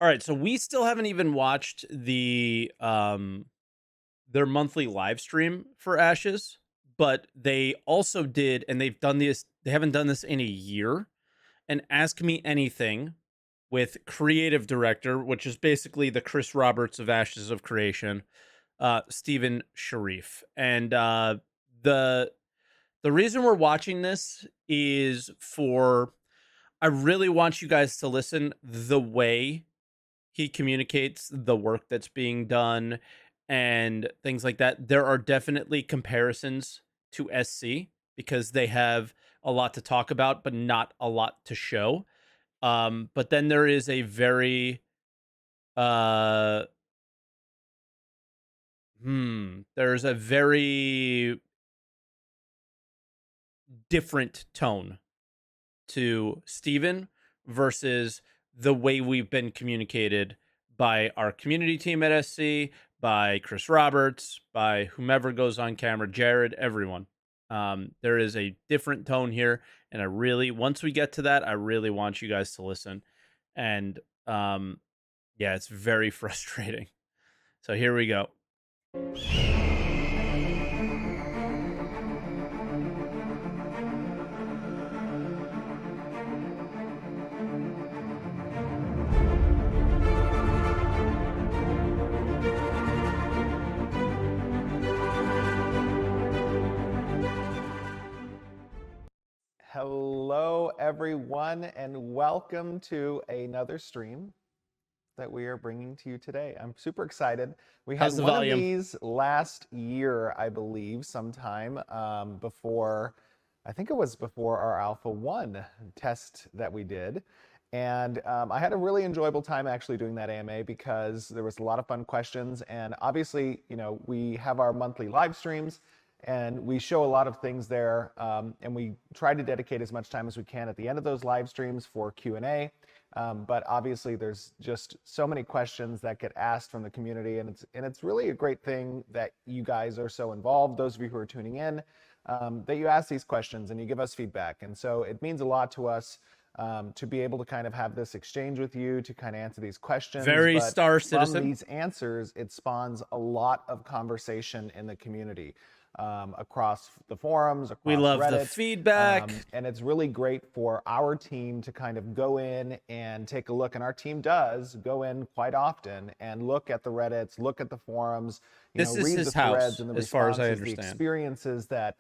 All right, so we still haven't even watched their monthly live stream for Ashes, but they also did, and they haven't done this in a year, an Ask Me Anything with creative director, which is basically the Chris Roberts of Ashes of Creation, Stephen Sharif. And the the reason we're watching this is for I really want you guys to listen the way he communicates the work that's being done and things like that. There are definitely comparisons to SC because they have a lot to talk about, but not a lot to show. But then there is a very uh there's a very different tone to Steven versus the way we've been communicated by our community team at SC, by Chris Roberts, by whomever goes on camera, Jared, everyone. There is a different tone here, and once we get to that, I really want you guys to listen. And yeah, it's very frustrating. So here we go. Hello, everyone, and welcome to another stream that we are bringing to you today. I'm super excited. We had How's the one volume? of these last year, I believe, sometime before, I think it was before our Alpha 1 test that we did. And I had a really enjoyable time actually doing that AMA because there was a lot of fun questions. And obviously, you know, we have our monthly live streams and we show a lot of things there. And we try to dedicate as much time as we can at the end of those live streams for Q&A. But obviously there's just so many questions that get asked from the community, and it's really a great thing that you guys are so involved, those of you who are tuning in, that you ask these questions and you give us feedback. And so it means a lot to us to be able to kind of have this exchange with you, to kind of answer these questions. Very but Star from Citizen. these answers, it spawns a lot of conversation in the community. Across the forums, across We love Reddit, the feedback. and it's really great for our team to kind of go in and take a look, and our team does go in quite often and look at the Reddits, look at the forums, This is read his the threads house, and the as far as I responses, the understand. experiences that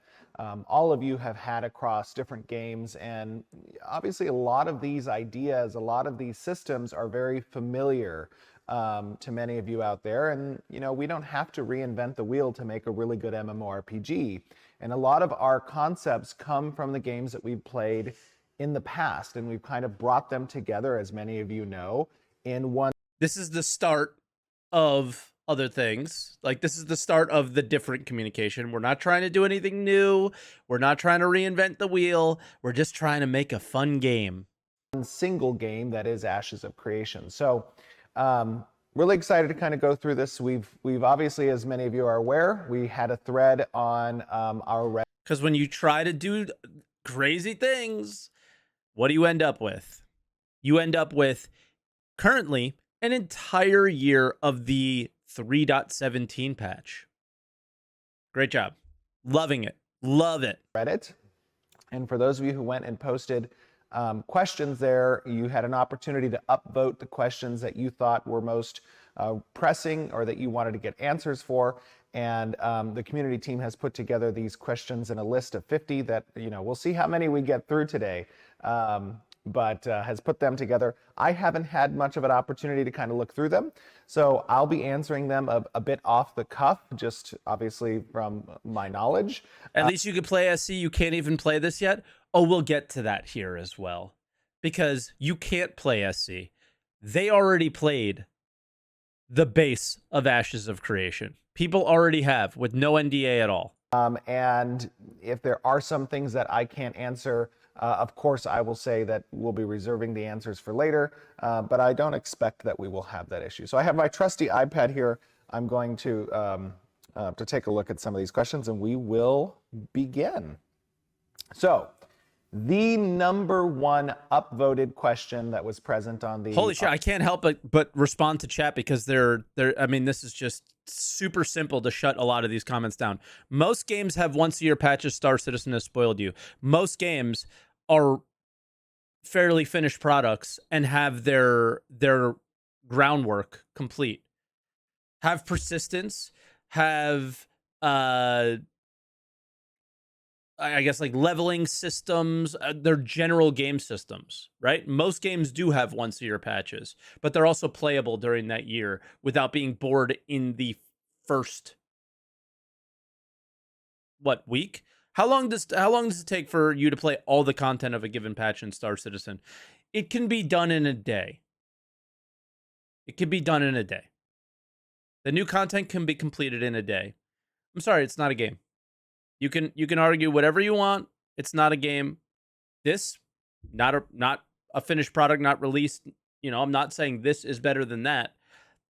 all of you have had across different games. And obviously a lot of these ideas, a lot of these systems are very familiar to many of you out there. And, we don't have to reinvent the wheel to make a really good MMORPG. And a lot of our concepts come from the games that we've played in the past. And we've kind of brought them together, as many of you know, in one. This is the start of other things. Like, this is the start of the different communication. We're not trying to do anything new. We're not trying to reinvent the wheel. We're just trying to make a fun game. Single game that is Ashes of Creation. So, really excited to kind of go through this. We've obviously, as many of you are aware, we had a thread on our Reddit. Because when you try to do crazy things, what do you end up with? You end up with currently an entire year of the 3.17 patch. Great job. Loving it. Love it. Reddit. And for those of you who went and posted questions there, you had an opportunity to upvote the questions that you thought were most pressing or that you wanted to get answers for. And the community team has put together these questions in a list of 50 that, we'll see how many we get through today, but has put them together. I haven't had much of an opportunity to kind of look through them, so I'll be answering them a bit off the cuff, just obviously from my knowledge. At least you could play SC. You can't even play this yet. Oh, we'll get to that here as well, because you can't play SC. They already played the base of Ashes of Creation. People already have, with no NDA at all. And if there are some things that I can't answer, of course, I will say that we'll be reserving the answers for later, but I don't expect that we will have that issue. So I have my trusty iPad here. I'm going to take a look at some of these questions, and we will begin. So The number one upvoted question that was present on the Holy shit, I can't help but respond to chat because I mean, this is just super simple to shut a lot of these comments down. Most games have once a year patches. Star Citizen has spoiled you. Most games are fairly finished products and have their groundwork complete. Have persistence, have I guess like leveling systems, they're general game systems, right? Most games do have once a year patches, but they're also playable during that year without being bored in the first week? How long does it take for you to play all the content of a given patch in Star Citizen? It can be done in a day. It can be done in a day. The new content can be completed in a day. I'm sorry, it's not a game. You can argue whatever you want. It's not a game. This not a finished product, not released. You know, I'm not saying this is better than that,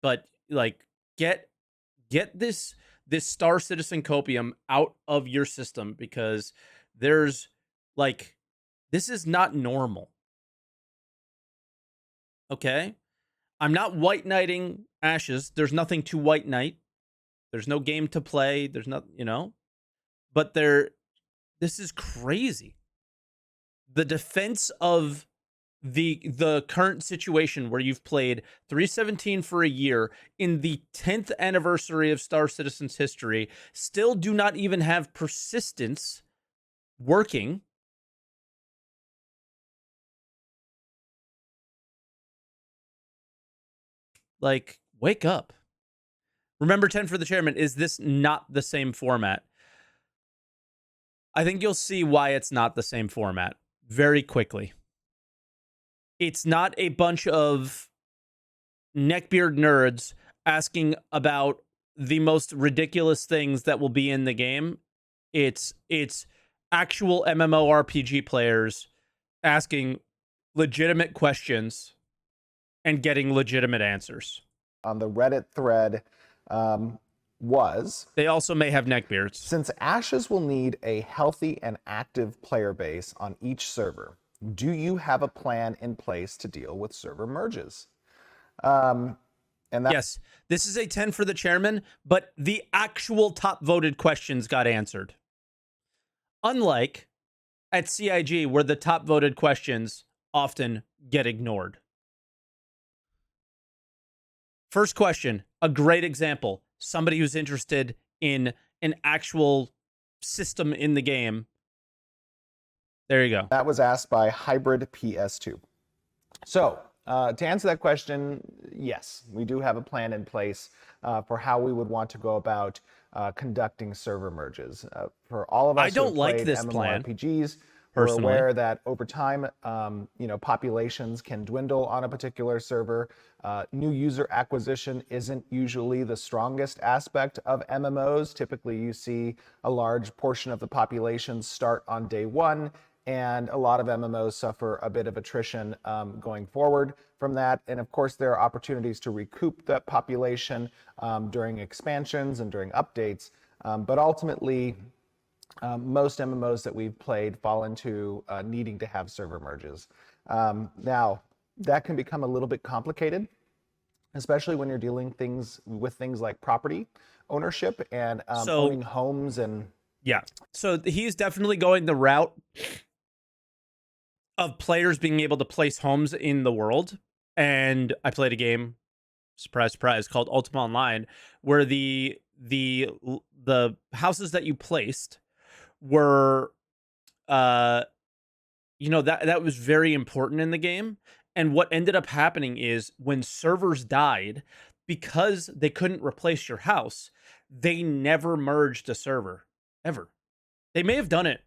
but like get this Star Citizen copium out of your system because there's like this is not normal. Okay? I'm not white knighting Ashes. There's nothing to white knight. There's no game to play. There's not, you know. But this is crazy. The defense of the current situation where you've played 317 for a year in the 10th anniversary of Star Citizen's history, still do not even have persistence working. Like, wake up. Remember 10 for the chairman. Is this not the same format? I think you'll see why it's not the same format very quickly. It's not a bunch of neckbeard nerds asking about the most ridiculous things that will be in the game. It's actual MMORPG players asking legitimate questions and getting legitimate answers. On the Reddit thread was... They also may have neckbeards. Since Ashes will need a healthy and active player base on each server, do you have a plan in place to deal with server merges? Yes, this is a 10 for the chairman, but the actual top voted questions got answered. Unlike at CIG, where the top voted questions often get ignored. First question, a great example. Somebody who's interested in an actual system in the game. There you go. That was asked by Hybrid PS2. So, to answer that question, yes, we do have a plan in place for how we would want to go about conducting server merges. For all of us I don't who like played this plan, MMORPGs, personally. we're aware that over time, populations can dwindle on a particular server. New user acquisition isn't usually the strongest aspect of MMOs. Typically, you see a large portion of the population start on day one, and a lot of MMOs suffer a bit of attrition going forward from that. And of course, there are opportunities to recoup that population during expansions and during updates. But ultimately, most MMOs that we've played fall into needing to have server merges. Now, that can become a little bit complicated, especially when you're dealing with things like property ownership and owning homes and... Yeah, so he's definitely going the route of players being able to place homes in the world. And I played a game, surprise, surprise, called Ultima Online, where the houses that you placed were, that was very important in the game. And what ended up happening is when servers died, because they couldn't replace your house, they never merged a server, ever. They may have done it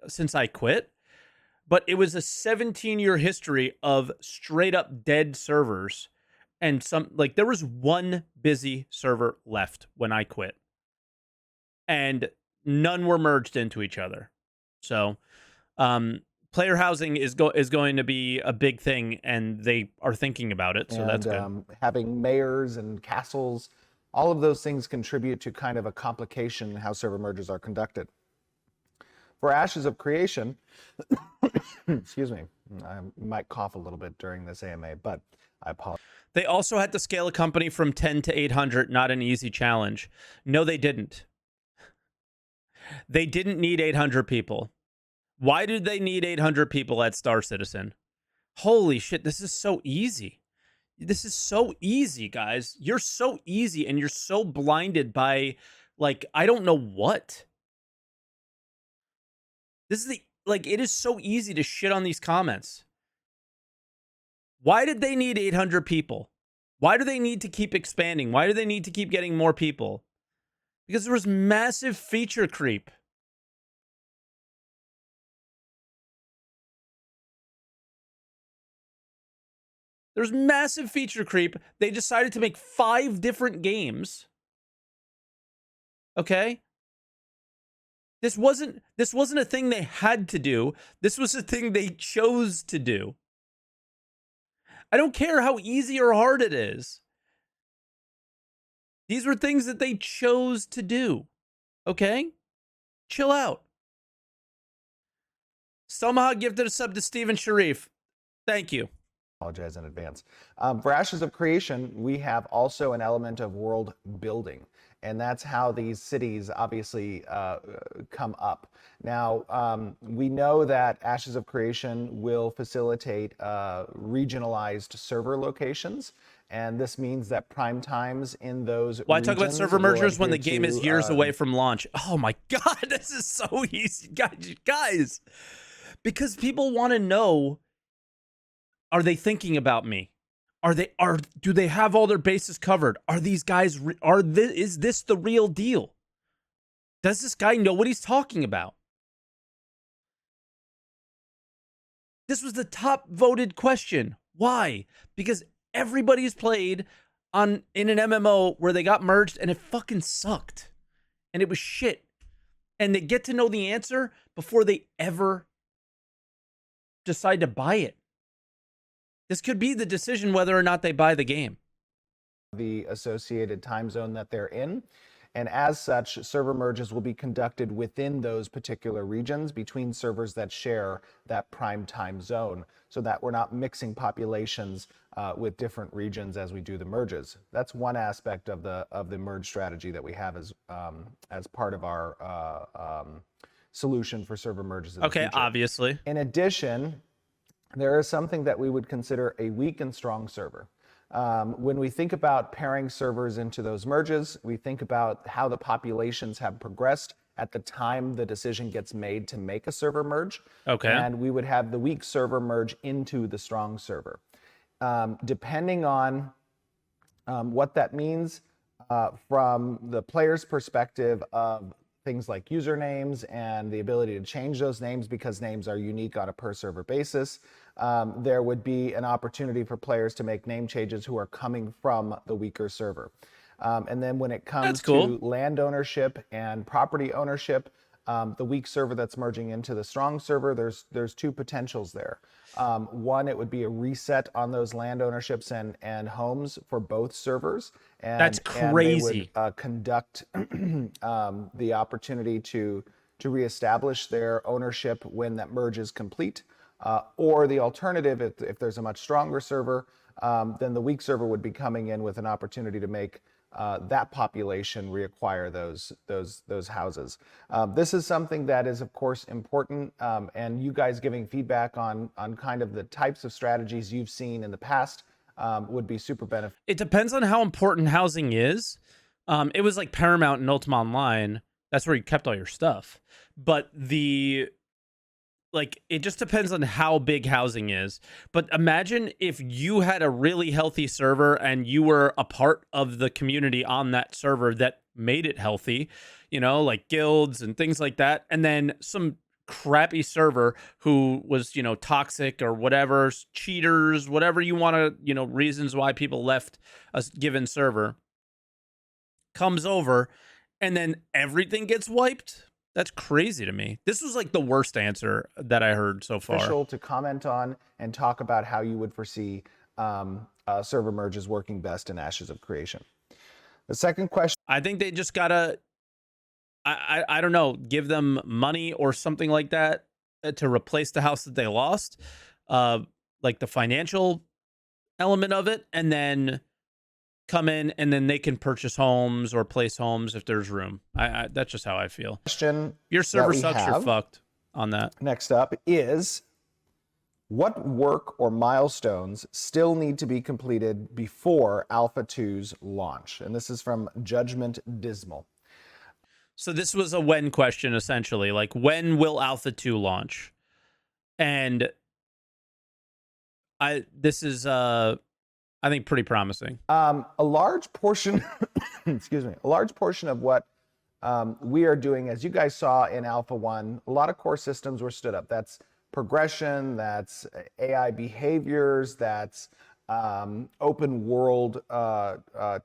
since I quit, but it was a 17-year history of straight up dead servers. And there was one busy server left when I quit. And none were merged into each other. So, player housing is going to be a big thing, and they are thinking about it. So that's good. Having mayors and castles, all of those things contribute to kind of a complication in how server merges are conducted. For Ashes of Creation, excuse me, I might cough a little bit during this AMA, but I apologize. They also had to scale a company from 10 to 800, not an easy challenge. No, they didn't. They didn't need 800 people. Why did they need 800 people at Star Citizen? Holy shit, this is so easy. This is so easy, guys. You're so easy and you're so blinded by, like, I don't know what. This is it is so easy to shit on these comments. Why did they need 800 people? Why do they need to keep expanding? Why do they need to keep getting more people? Because there was massive feature creep. There's massive feature creep. They decided to make 5 different games. Okay? This wasn't a thing they had to do. This was a thing they chose to do. I don't care how easy or hard it is. These were things that they chose to do. Okay? Chill out. Somehow gifted a sub to Steven Sharif. Thank you. Apologize in advance. For Ashes of Creation, we have also an element of world building, and that's how these cities obviously come up. Now, we know that Ashes of Creation will facilitate regionalized server locations, and this means that prime times in those Why talk about server mergers when the game is years away from launch? Oh my god, this is so easy, guys. Because people want to know, are they thinking about me? Do they have all their bases covered? Are these guys is this the real deal? Does this guy know what he's talking about? This was the top voted question. Why? Because everybody's played in an MMO where they got merged and it fucking sucked. And it was shit. And they get to know the answer before they ever decide to buy it. This could be the decision whether or not they buy the game. The associated time zone that they're in. And as such, server merges will be conducted within those particular regions between servers that share that prime time zone, so that we're not mixing populations with different regions as we do the merges. That's one aspect of the merge strategy that we have as part of our solution for server merges in the future. Obviously. In addition, there is something that we would consider a weak and strong server. When we think about pairing servers into those merges, we think about how the populations have progressed at the time the decision gets made to make a server merge. Okay. And we would have the weak server merge into the strong server. Depending on what that means from the player's perspective of things like usernames and the ability to change those names because names are unique on a per server basis. There would be an opportunity for players to make name changes who are coming from the weaker server. And then when it comes to land ownership and property ownership, the weak server that's merging into the strong server, there's 2 potentials there. One, it would be a reset on those land ownerships and homes for both servers. And, that's crazy. And they would conduct the opportunity to reestablish their ownership when that merge is complete. Or the alternative, if there's a much stronger server, then the weak server would be coming in with an opportunity to make that population reacquire those houses. This is something that is, of course, important, and you guys giving feedback on kind of the types of strategies you've seen in the past would be super beneficial. It depends on how important housing is. It was like Paramount and Ultima Online. That's where you kept all your stuff. But it just depends on how big housing is. But imagine if you had a really healthy server and you were a part of the community on that server that made it healthy, like guilds and things like that. And then some crappy server who was, toxic or whatever, cheaters, whatever you want to, reasons why people left a given server, comes over and then everything gets wiped. That's crazy to me. This was like the worst answer that I heard so far. Official to comment on and talk about how you would foresee server merges working best in Ashes of Creation. The second question. I think they just gotta I don't know, give them money or something like that to replace the house that they lost, uh, like the financial element of it, and then come in and then they can purchase homes or place homes if there's room. I that's just how I feel. Question If your that server we sucks, you're have fucked on that. next up is, what work or milestones still need to be completed before Alpha 2's launch? And this is from Judgment Dismal. So this was a when question essentially, like when will Alpha 2 launch? And this is I think pretty promising. A large portion, excuse me, a large portion of what we are doing, as you guys saw in Alpha 1, a lot of core systems were stood up. That's progression, that's AI behaviors, that's open world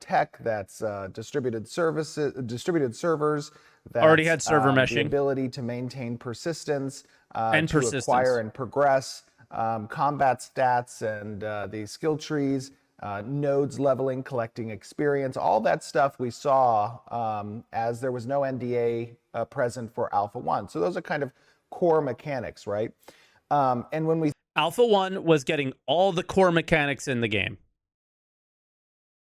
tech, that's distributed services, distributed servers, that's Already had server the meshing ability to maintain persistence, and to persistence. acquire and progress, combat stats and the skill trees, nodes leveling, collecting experience, all that stuff we saw as there was no NDA present for Alpha 1. So those are kind of core mechanics, right? And when we Alpha 1 was getting all the core mechanics in the game.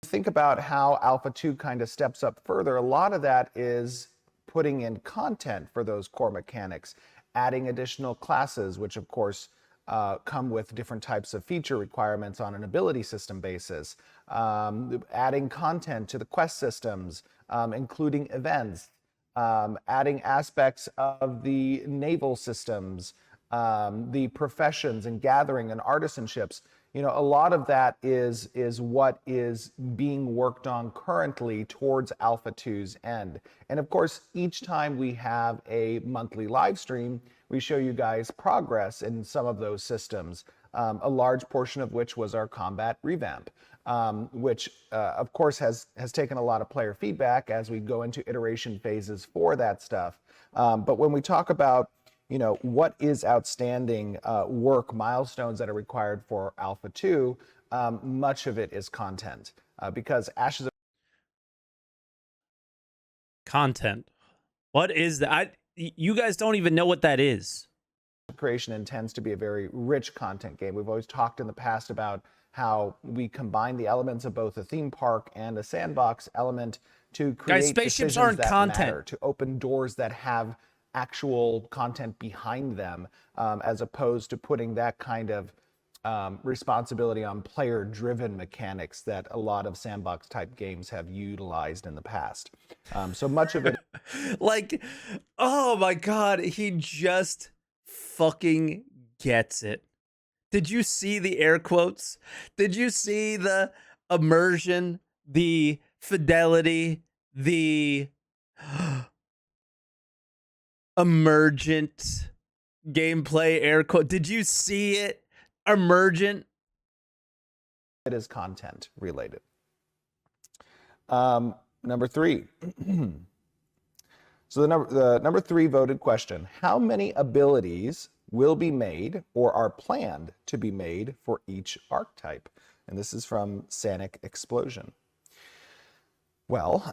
think about how Alpha 2 kind of steps up further, a lot of that is putting in content for those core mechanics, adding additional classes, which of course come with different types of feature requirements on an ability system basis, adding content to the quest systems, including events, adding aspects of the naval systems, the professions and gathering and artisanships. You know, a lot of that is what is being worked on currently towards Alpha 2's end. And of course, each time we have a monthly live stream, we show you guys progress in some of those systems, a large portion of which was our combat revamp, which of course has taken a lot of player feedback as we go into iteration phases for that stuff. But when we talk about, you know, what is outstanding work, milestones that are required for Alpha 2, much of it is content, because Ashes of Content. What is that? You guys don't even know what that is. Creation intends to be a very rich content game. We've always talked in the past about how we combine the elements of both a theme park and a sandbox element to create spaceships decisions aren't that content. matter, to open doors that have actual content behind them, as opposed to putting that kind of responsibility on player-driven mechanics that a lot of sandbox type games have utilized in the past. So much of it, Like, oh my god, he just fucking gets it. Did you see the air quotes? Did you see the immersion, the fidelity, the emergent gameplay air quote? Did you see it? Emergent. it is content related. Number 3. So the number 3 voted question: how many abilities will be made or are planned to be made for each archetype? And this is from Sanic Explosion. Well,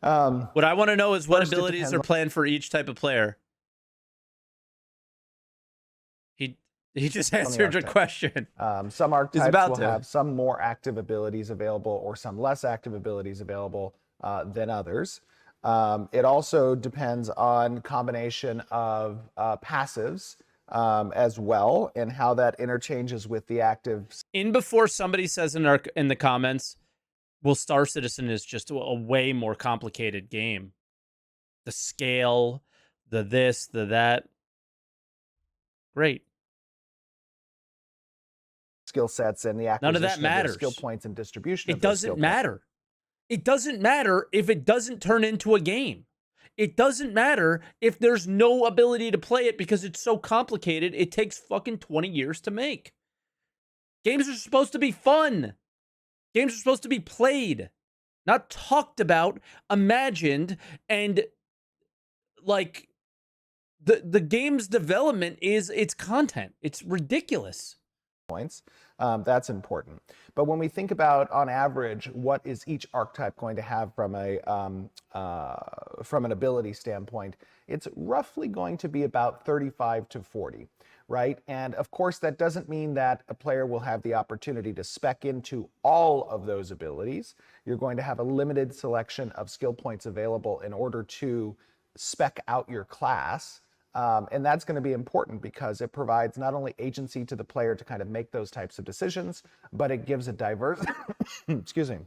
What I want to know is what first it abilities depends are on- planned for each type of player. He just answered your archetype. question. Some archetypes about will to. have some more active abilities available or some less active abilities available than others. It also depends on combination of passives as well, and how that interchanges with the active. In before somebody says in the comments, well, Star Citizen is just a way more complicated game. The scale, the this, the that. Great. Skill sets and the None of acquisition that of matters. those skill points and distribution It of those skill doesn't points. matter. It doesn't matter if it doesn't turn into a game. It doesn't matter if there's no ability to play it because it's so complicated. It takes fucking 20 years to make. Games are supposed to be fun. Games are supposed to be played, not talked about, imagined, and like the game's development is its content. It's ridiculous. points. That's important. But when we think about, on average, what is each archetype going to have from an ability standpoint, it's roughly going to be about 35 to 40. Right? And of course, that doesn't mean that a player will have the opportunity to spec into all of those abilities. You're going to have a limited selection of skill points available in order to spec out your class. And that's going to be important because it provides not only agency to the player to kind of make those types of decisions, but it gives a diverse, excuse me,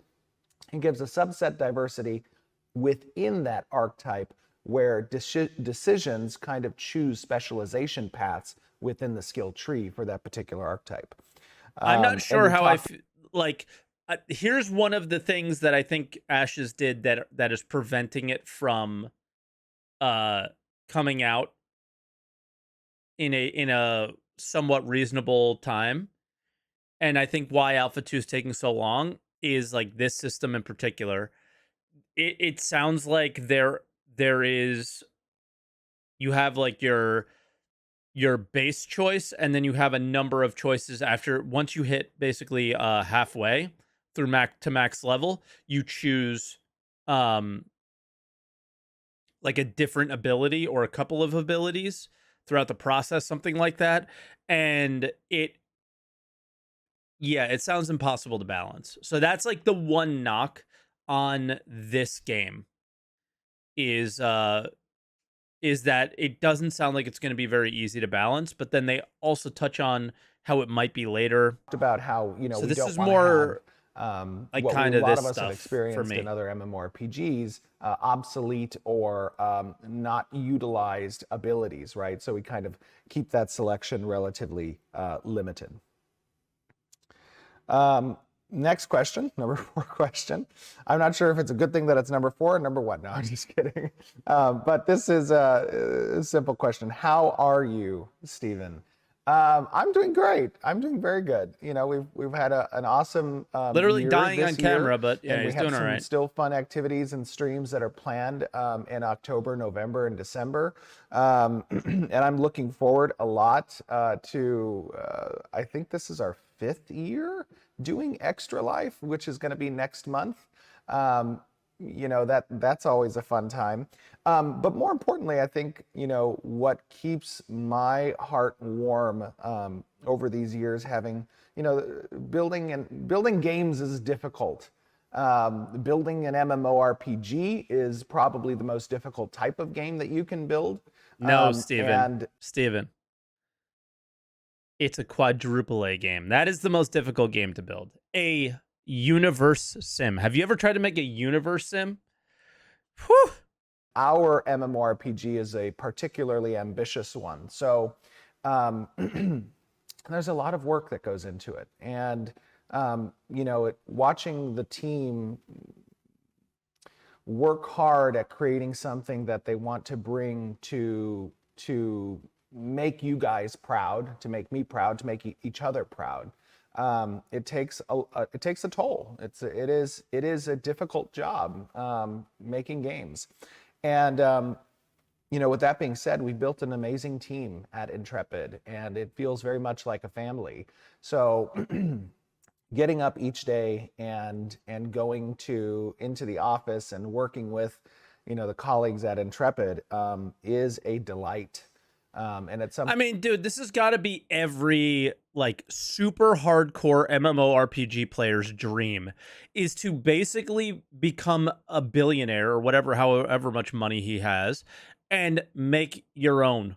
it gives a subset diversity within that archetype where decisions kind of choose specialization paths within the skill tree for that particular archetype. I'm not And sure we how talked like. Here's one of the things that I think Ashes did that is preventing it from coming out in a somewhat reasonable time, and I think why Alpha 2 is taking so long is like this system in particular. It sounds like there is, you have like your base choice, and then you have a number of choices after, once you hit basically halfway through max level, you choose um like a different ability or a couple of abilities throughout the process, something like that. And it sounds impossible to balance. So that's like the one knock on this game is that it doesn't sound like it's going to be very easy to balance, but then they also touch on how it might be later. about how, So we this don't is want to have more like what a kind of lot this of us have stuff for experienced in me. other MMORPGs, obsolete or not utilized abilities, right? So we kind of keep that selection relatively limited. Next question, number 4 question. I'm not sure if it's a good thing that it's number 4 or number 1. No, I'm just kidding. But this is a simple question. How are you, Stephen? I'm doing great. I'm doing very good. We've had an awesome Literally year dying on this year, camera, but yeah, and we he's have doing all some right. still fun activities and streams that are planned in October, November, and December. And I'm looking forward a lot to. I think this is our 5th year doing Extra Life, which is going to be next month. That's always a fun time. But more importantly, I think, what keeps my heart warm over these years, having, building games is difficult. Building an MMORPG is probably the most difficult type of game that you can build. No, Steven. And Steven. It's a quadruple A game. That is the most difficult game to build. A universe sim. Have you ever tried to make a universe sim? Whew. our MMORPG is a particularly ambitious one. So there's a lot of work that goes into it. And, watching the team work hard at creating something that they want to bring to make you guys proud, to make me proud, to make each other proud. It takes a toll. It is a difficult job making games, and with that being said, we built an amazing team at Intrepid, and it feels very much like a family. So getting up each day and going into the office and working with the colleagues at Intrepid is a delight. And it's something. I mean, dude, this has got to be every like super hardcore MMORPG player's dream, is to basically become a billionaire or whatever, however much money he has, and make your own.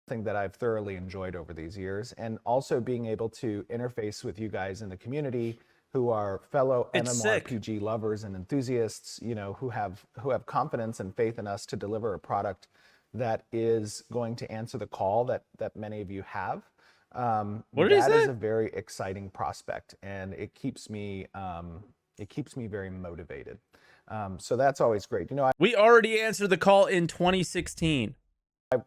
Thing that I've thoroughly enjoyed over these years, and also being able to interface with you guys in the community who are fellow It's sick. MMORPG lovers and enthusiasts, who have confidence and faith in us to deliver a product that is going to answer the call that many of you have. What did he That say? is a very exciting prospect, and it keeps me very motivated. So that's always great. We already answered the call in 2016. I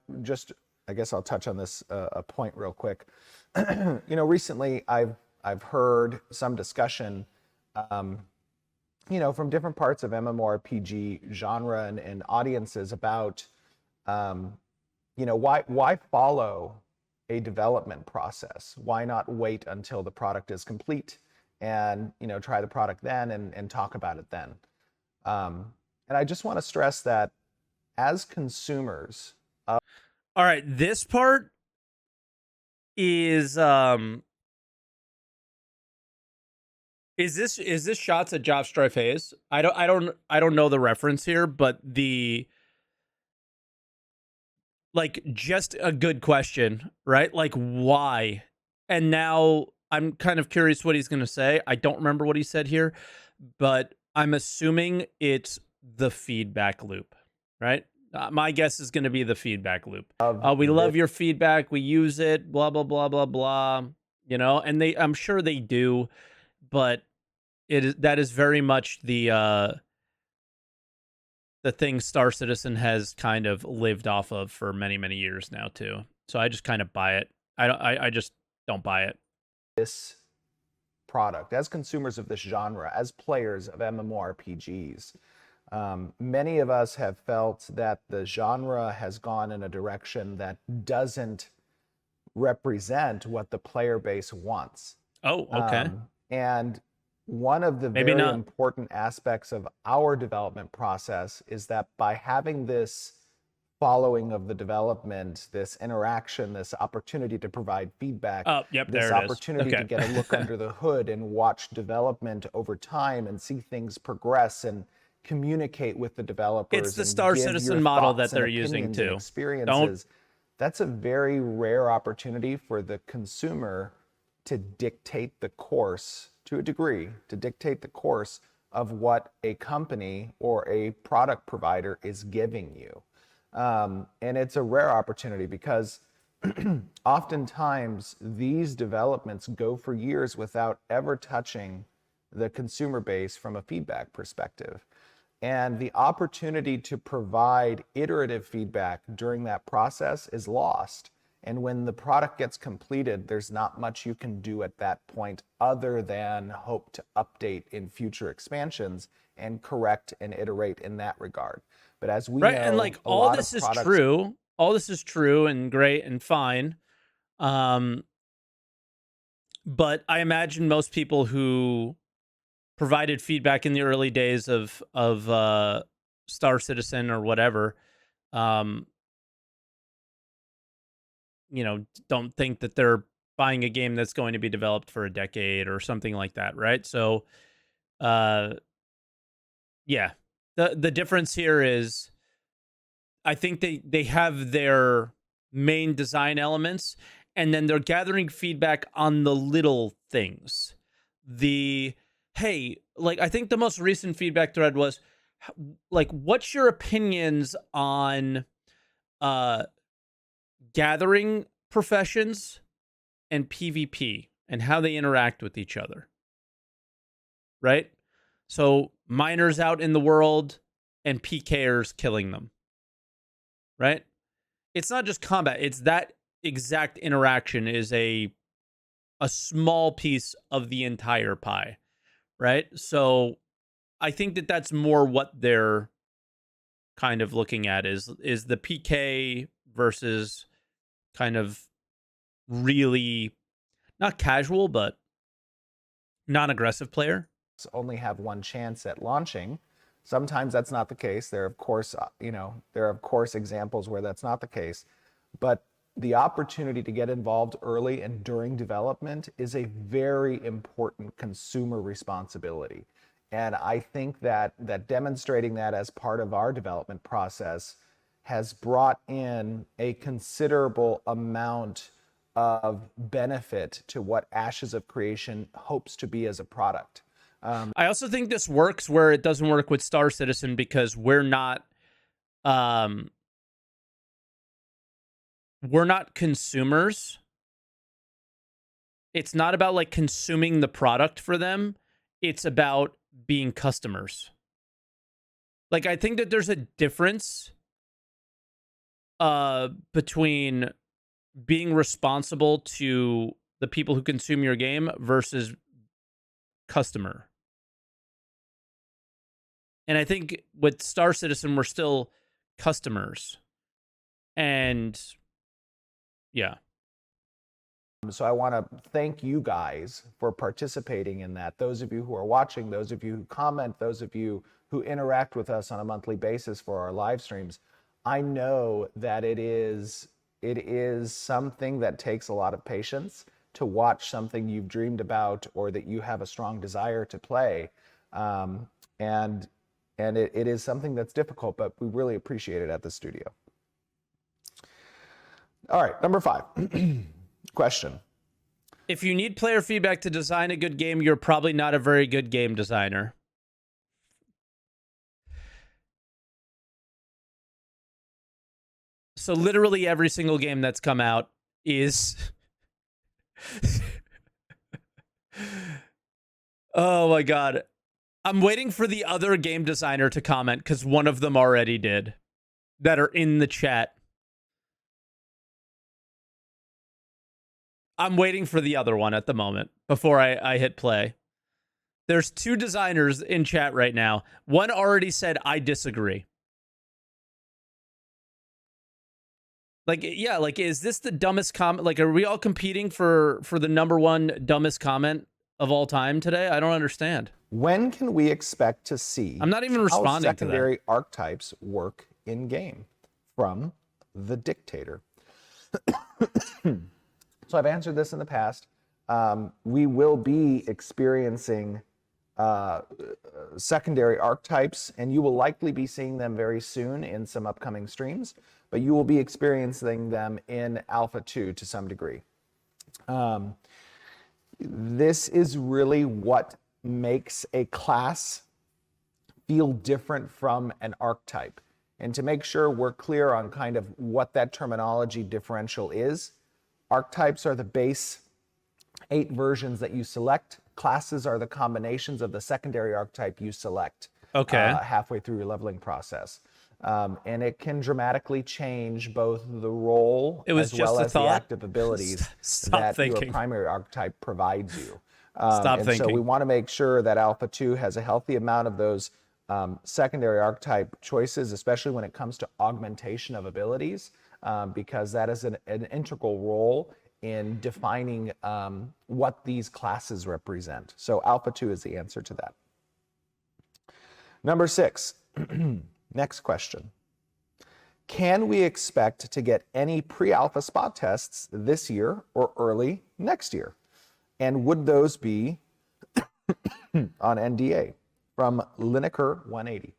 guess I'll touch on this a point real quick. Recently I've heard some discussion, from different parts of MMORPG genre and audiences about, why follow a development process? Why not wait until the product is complete and, try the product then and talk about it then? And I just want to stress that as consumers, All right, this part is this shots at Job Strife Hayes? I don't know the reference here, but the like just a good question, right? Like why? And now I'm kind of curious what he's going to say. I don't remember what he said here, but I'm assuming it's the feedback loop, right? My guess is going to be the feedback loop. of We this love your feedback. We use it. Blah blah blah blah blah. And I'm sure they do, but that is very much the thing Star Citizen has kind of lived off of for many, many years now too. So I just kind of buy it. I just don't buy it. this product, as consumers of this genre, as players of MMORPGs, many of us have felt that the genre has gone in a direction that doesn't represent what the player base wants. Oh, okay. And one of the Maybe very not. important aspects of our development process is that by having this following of the development, this interaction, this opportunity to provide feedback, Oh, yep, this there it is. opportunity to Okay. get a look under the hood and watch development over time and see things progress and communicate with the It's developers the and Star give your Citizen model that thoughts and they're using opinions and too. Don't experiences. That's a very rare opportunity for the consumer to dictate the course, to a degree, to dictate the course of what a company or a product provider is giving you. And it's a rare opportunity because oftentimes these developments go for years without ever touching the consumer base from a feedback perspective. And the opportunity to provide iterative feedback during that process is lost. And when the product gets completed, there's not much you can do at that point other than hope to update in future expansions and correct and iterate in that regard. But as we right, and know, like a lot of products. all this is true and great and fine. Um, but I imagine most people who provided feedback in the early days of Star Citizen or whatever, um, don't think that they're buying a game that's going to be developed for a decade or something like that, right? So, uh, yeah, the difference here is I think they have their main design elements, and then they're gathering feedback on the little things. The hey, like I think the most recent feedback thread was like, what's your opinions on uh gathering professions and PvP and how they interact with each other, right? So miners out in the world and PKers killing them, right? It's not just combat, it's that exact interaction is a small piece of the entire pie, right? So I think that that's more what they're kind of looking at is the PK versus kind of really not casual but non-aggressive player. Only have one chance at launching. Sometimes that's not the case. There are of course, there are of course examples where that's not the case, but the opportunity to get involved early and during development is a very important consumer responsibility. And I think that demonstrating that as part of our development process has brought in a considerable amount of benefit to what Ashes of Creation hopes to be as a product. I also think this works where it doesn't work with Star Citizen because um we're not consumers. It's not about like consuming the product for them. It's about being customers. Like I think that there's a difference between being responsible to the people who consume your game versus customer. And I think with Star Citizen we're still customers. And yeah. So I want to thank you guys for participating in that. Those of you who are watching, those of you who comment, those of you who interact with us on a monthly basis for our live streams. I know that it is something that takes a lot of patience to watch something you've dreamed about or that you have a strong desire to play. And it is something that's difficult, but we really appreciate it at the studio. All right, number 5. Question. If you need player feedback to design a good game, you're probably not a very good game designer. So literally every single game that's come out is... Oh my god. I'm waiting for the other game designer to comment because one of them already did. That are in the chat. I'm waiting for the other one at the moment before I hit play. There's 2 designers in chat right now. One already said, I disagree. Like, yeah, like, is this the dumbest comment? Like, are we all competing for the #1 dumbest comment of all time today? I don't understand. When can we expect to see I'm not even responding how to that. secondary archetypes work in game? From the Dictator. So I've answered this in the past. We will be experiencing secondary archetypes, and you will likely be seeing them very soon in some upcoming streams, but you will be experiencing them in Alpha 2 to some degree. This is really what makes a class feel different from an archetype. And to make sure we're clear on kind of what that terminology differential is, archetypes are the base 8 versions that you select. Classes are the combinations of the secondary archetype you select halfway through your leveling process. And it can dramatically change both the role as well as the active abilities that your primary archetype provides you. So we want to make sure that Alpha 2 has a healthy amount of those secondary archetype choices, especially when it comes to augmentation of abilities, because that is an integral role in defining what these classes represent. So Alpha 2 is the answer to that. Number 6, next question. Can we expect to get any pre-alpha spot tests this year or early next year? And would those be on NDA? From Lineker 180.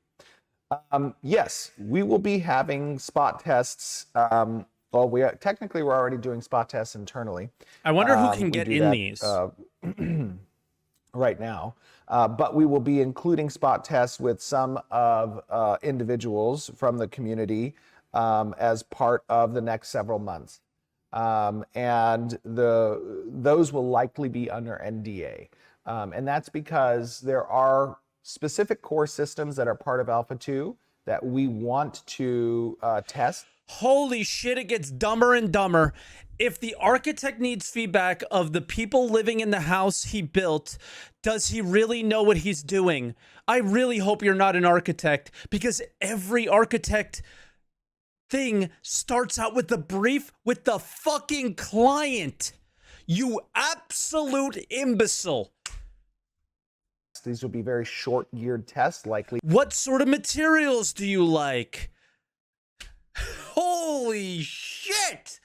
Yes, we will be having spot tests. Well, we're already doing spot tests internally. I wonder who can get in these right now. But we will be including spot tests with some of individuals from the community as part of the next several months. And those will likely be under NDA. And that's because there are specific core systems that are part of Alpha 2 that we want to test. Holy shit, it gets dumber and dumber. If the architect needs feedback of the people living in the house he built, does he really know what he's doing? I really hope you're not an architect, because every architect thing starts out with a brief with the fucking client. You absolute imbecile. These will be very short geared tests, likely. What sort of materials do you like? Holy shit!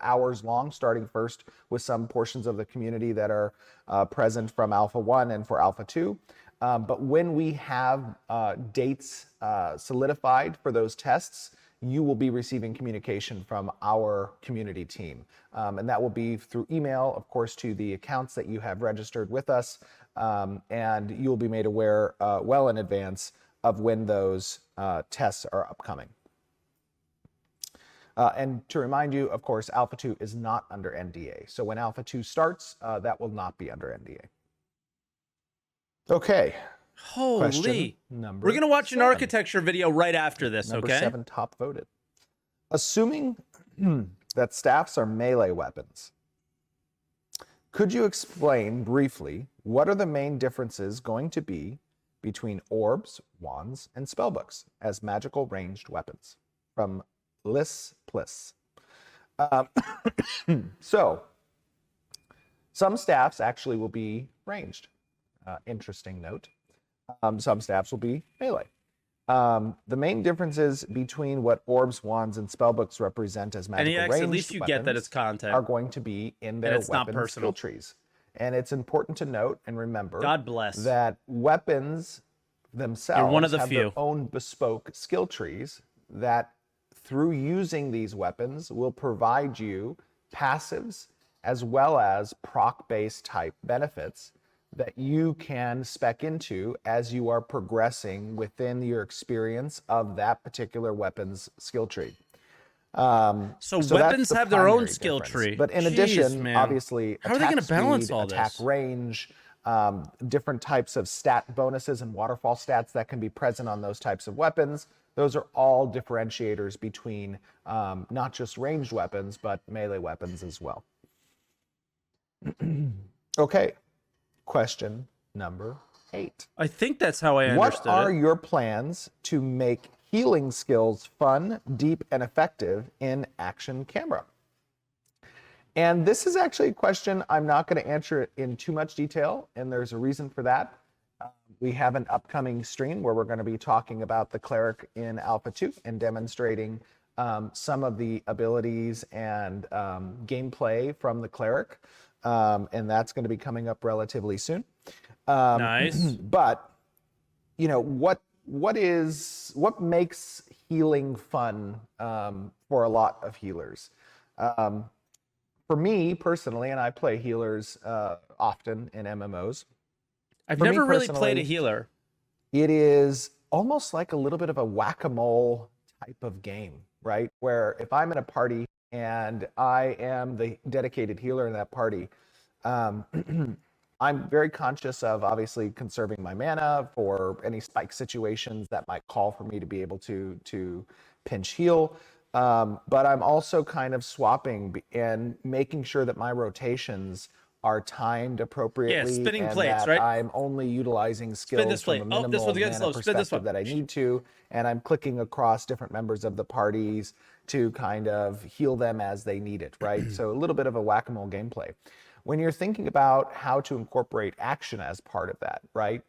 Hours long, starting first with some portions of the community that are present from Alpha 1 and for Alpha 2. But when we have dates solidified for those tests, you will be receiving communication from our community team. And that will be through email, of course, to the accounts that you have registered with us. And you'll be made aware well in advance of when those tests are upcoming. And to remind you, of course, Alpha 2 is not under NDA. So when Alpha 2 starts, that will not be under NDA. Okay. Holy. We're going to watch an architecture video right after this, Number okay? 7, top voted. Assuming that staffs are melee weapons, could you explain briefly what are the main differences going to be between orbs, wands, and spellbooks as magical ranged weapons? From Liss Pliss. Um, so some staffs actually will be ranged. Interesting note. Some staffs will be melee. The main differences between what orbs, wands, and spellbooks represent as magical NEX, at ranged least you get that it's weapons content are going to be in and their it's not weapon skill personal. trees. And it's important to note and remember God bless. that weapons themselves You're one of the have few. their own bespoke skill trees that, through using these weapons, will provide you passives as well as proc-based type benefits that you can spec into as you are progressing within your experience of that particular weapon's skill tree. So that's weapons the have their own primary skill difference. tree. But in Jeez, addition, man. obviously, How are they going attack to balance speed, all attack this? range, different types of stat bonuses and waterfall stats that can be present on those types of weapons. Those are all differentiators between not just ranged weapons, but melee weapons as well. Okay, question number 8. I think that's how I understood What are it. your plans to make healing skills fun, deep, and effective in action camera? And this is actually a question I'm not going to answer in too much detail, and there's a reason for that. We have an upcoming stream where we're going to be talking about the cleric in Alpha 2 and demonstrating some of the abilities and gameplay from the cleric, and that's going to be coming up relatively soon. Nice. But you know what makes healing fun for a lot of healers? For me personally, and I play healers often in MMOs. I've For me never really played a personally, healer. It is almost like a little bit of a whack-a-mole type of game, right? Where if I'm in a party and I am the dedicated healer in that party, I'm very conscious of obviously conserving my mana for any spike situations that might call for me to be able to pinch heal. But I'm also kind of swapping and making sure that my rotations are timed appropriately, spinning and plates, that right? I'm only utilizing Spin skills this from plate. a Oh, this minimal one's getting mana slow. Spin this perspective one. that I need to, and I'm clicking across different members of the parties to kind of heal them as they need it, right? So a little bit of a whack-a-mole gameplay. When you're thinking about how to incorporate action as part of that, right?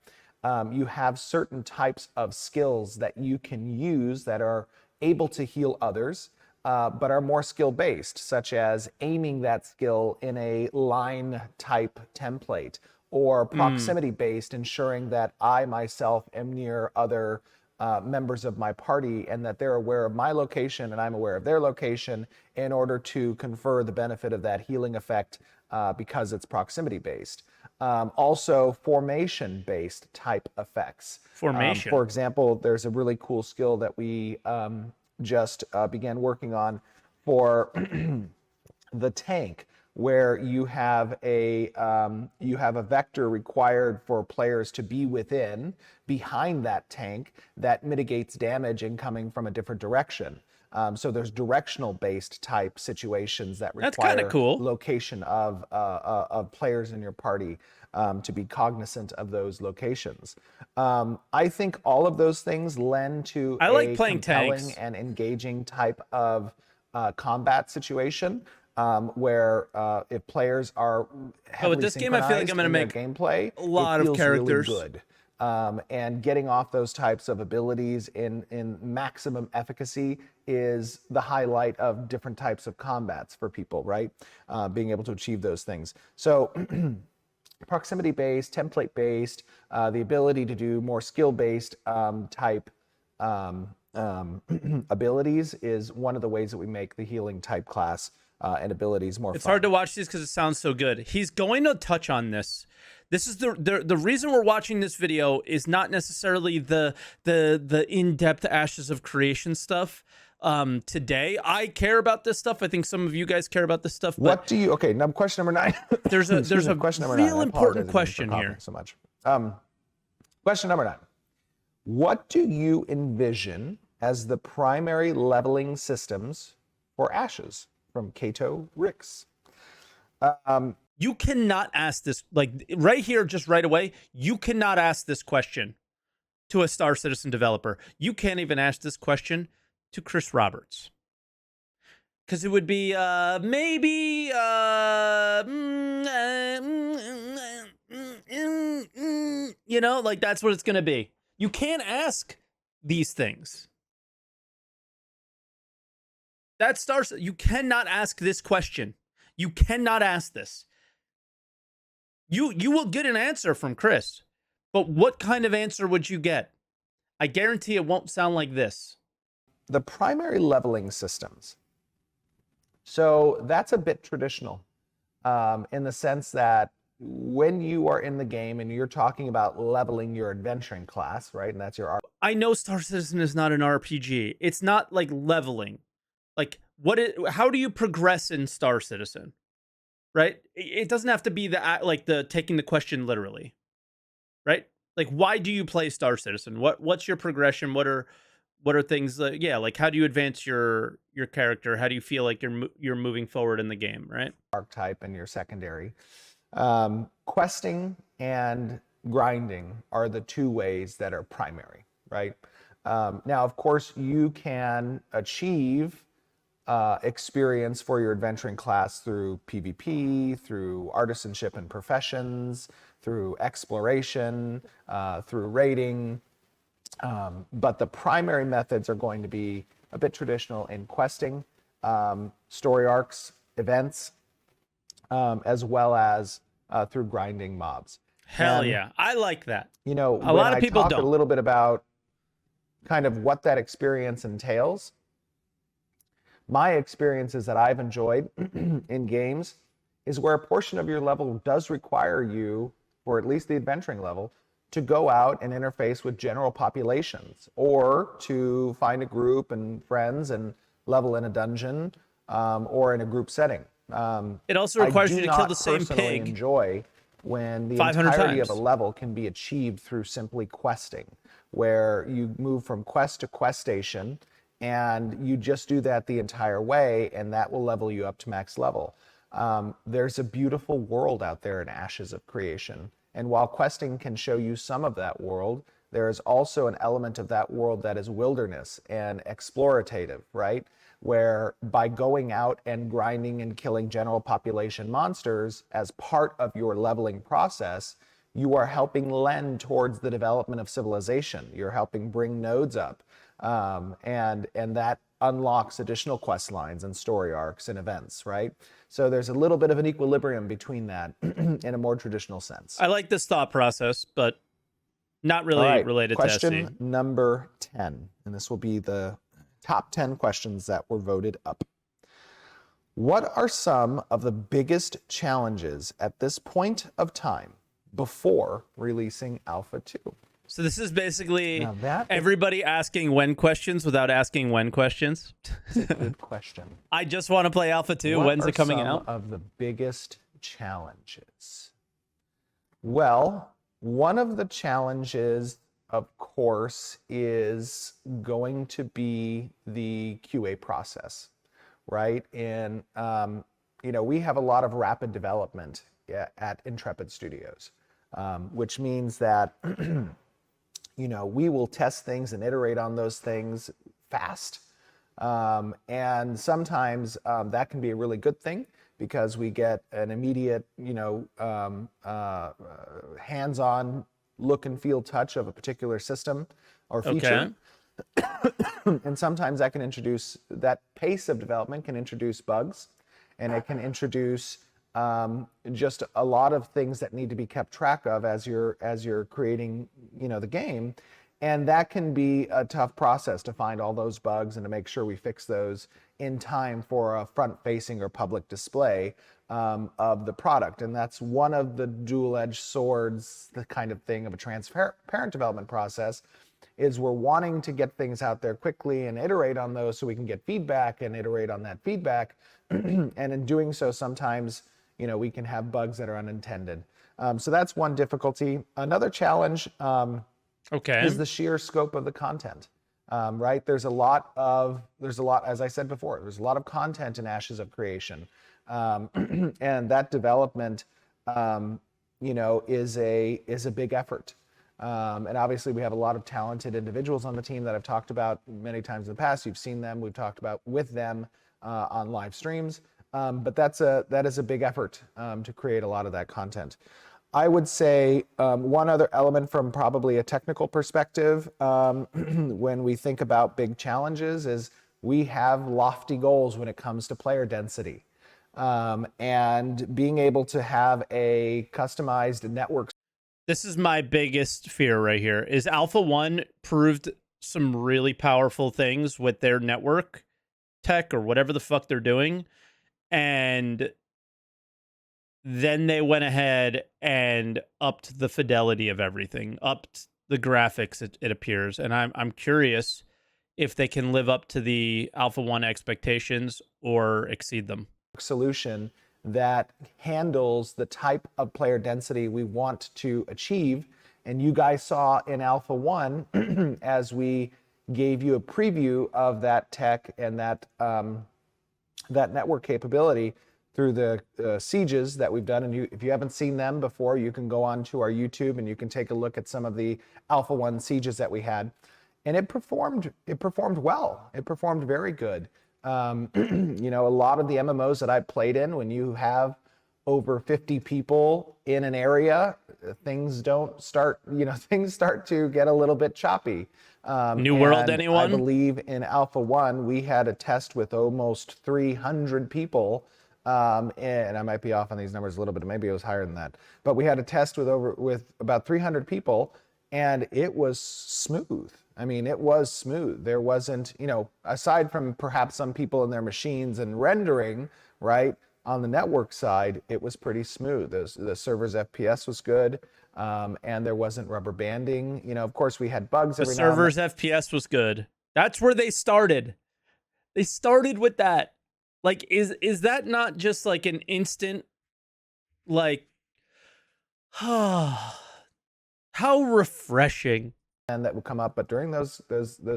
You have certain types of skills that you can use that are able to heal others, but are more skill-based, such as aiming that skill in a line type template, or proximity-based, ensuring that I myself am near other members of my party and that they're aware of my location and I'm aware of their location in order to confer the benefit of that healing effect because it's proximity-based. Also, formation-based type effects. Formation. For example, there's a really cool skill that we just began working on for the tank, where you have a vector required for players to be behind that tank that mitigates damage incoming from a different direction. So there's directional based type situations that That's kind require of cool. location of players in your party to be cognizant of those locations. I think all of those things lend to I like a playing compelling tanks. and engaging type of combat situation, where if players are heavily with this game, I feel like synchronized I'm gonna in their make gameplay, a lot it of feels really characters. good. And getting off those types of abilities in maximum efficacy is the highlight of different types of combats for people, right? Being able to achieve those things. So proximity-based, template-based, the ability to do more skill-based type abilities is one of the ways that we make the healing type class and abilities more It's fun. hard to watch these because it sounds so good. He's going to touch on this. This is the reason we're watching this video is not necessarily the in-depth Ashes of Creation stuff. Today, I care about this stuff. I think some of you guys care about this stuff. But What do you? Okay, now question number 9. there's a question number 9. real I important apologize again question for coughing here. so much. Question number 9. What do you envision as the primary leveling systems for Ashes? From Kato Ricks. You cannot ask this, like right here, just right away. You cannot ask this question to a Star Citizen developer. You can't even ask this question to Chris Roberts. Because it would be maybe you know, like that's what it's gonna be. You can't ask these things. That starts. You cannot ask this question. You cannot ask this. You will get an answer from Chris, but what kind of answer would you get? I guarantee it won't sound like this. The primary leveling systems. So that's a bit traditional in the sense that when you are in the game and you're talking about leveling your adventuring class, right? And that's your I know Star Citizen is not an RPG. It's not like leveling. Like how do you progress in Star Citizen? Right? It doesn't have to be the taking the question literally. Right? Like why do you play Star Citizen? What's your progression? What are things like, yeah, like how do you advance your character? How do you feel like you're moving forward in the game, right? archetype and your secondary. Questing and grinding are the two ways that are primary, right? Now, of course, you can achieve experience for your adventuring class through PvP, through artisanship and professions, through exploration, through raiding. But the primary methods are going to be a bit traditional in questing, story arcs, events, as well as through grinding mobs. Hell And, yeah. I like that. you know, A when lot of I people talk a don't. little bit about kind of what that experience entails, my experiences that I've enjoyed in games is where a portion of your level does require you, or at least the adventuring level, to go out and interface with general populations or to find a group and friends and level in a dungeon or in a group setting. It also I requires do you to kill not the same personally pig enjoy when the 500 entirety of a times. level can be achieved through simply questing, where you move from quest to quest station and you just do that the entire way, and that will level you up to max level. There's a beautiful world out there in Ashes of Creation. And while questing can show you some of that world, there is also an element of that world that is wilderness and explorative, right? Where by going out and grinding and killing general population monsters as part of your leveling process, you are helping lend towards the development of civilization. You're helping bring nodes up. And that unlocks additional quest lines and story arcs and events, right? So there's a little bit of an equilibrium between that in a more traditional sense. I like this thought process, but not All really right, related to question SC. number 10, and this will be the top 10 questions that were voted up. What are some of the biggest challenges at this point of time before releasing Alpha 2? So this is basically Now that is everybody asking when questions without asking when questions. a good question. I just want to play Alpha 2. What When's are it coming some out? of the biggest challenges? Well, one of the challenges, of course, is going to be the QA process, right? And we have a lot of rapid development at Intrepid Studios, which means that we will test things and iterate on those things fast. And sometimes that can be a really good thing because we get an immediate, hands-on look and feel touch of a particular system or feature. Okay. And sometimes that pace of development can introduce bugs, and it can introduce just a lot of things that need to be kept track of as you're creating, the game. And that can be a tough process to find all those bugs and to make sure we fix those in time for a front-facing or public display of the product. And that's one of the dual-edged swords, the kind of thing of a transparent development process, is we're wanting to get things out there quickly and iterate on those so we can get feedback and iterate on that feedback. And in doing so, sometimes, we can have bugs that are unintended. So that's one difficulty. Another challenge is the sheer scope of the content, right? There's a lot, as I said before, there's a lot of content in Ashes of Creation. And that development, is a big effort. And obviously we have a lot of talented individuals on the team that I've talked about many times in the past. You've seen them, we've talked about with them on live streams. But that is a big effort to create a lot of that content. I would say one other element from probably a technical perspective when we think about big challenges is we have lofty goals when it comes to player density. And being able to have a customized network. This is my biggest fear right here. Is Alpha 1 proved some really powerful things with their network tech or whatever the fuck they're doing, and then they went ahead and upped the fidelity of everything, upped the graphics, it appears. And I'm curious if they can live up to the Alpha 1 expectations or exceed them. Solution that handles the type of player density we want to achieve. And you guys saw in Alpha 1, as we gave you a preview of that tech and that network capability through the sieges that we've done. And if you haven't seen them before, you can go on to our YouTube and you can take a look at some of the Alpha 1 sieges that we had. And it performed well. It performed very good. You know, a lot of the MMOs that I played in, when you have over 50 people in an area, things start to get a little bit choppy. New World, anyone? I believe in Alpha 1, we had a test with almost 300 people. And I might be off on these numbers a little bit. Maybe it was higher than that. But we had a test with about 300 people, and it was smooth. I mean, it was smooth. There wasn't, you know, aside from perhaps some people in their machines and rendering, right, on the network side, it was pretty smooth. The server's FPS was good, and there wasn't rubber banding. You know, of course, we had bugs. The server's FPS was good. That's where they started. They started with that. Like, is that not just like an instant, like, how refreshing? And that would come up, but during those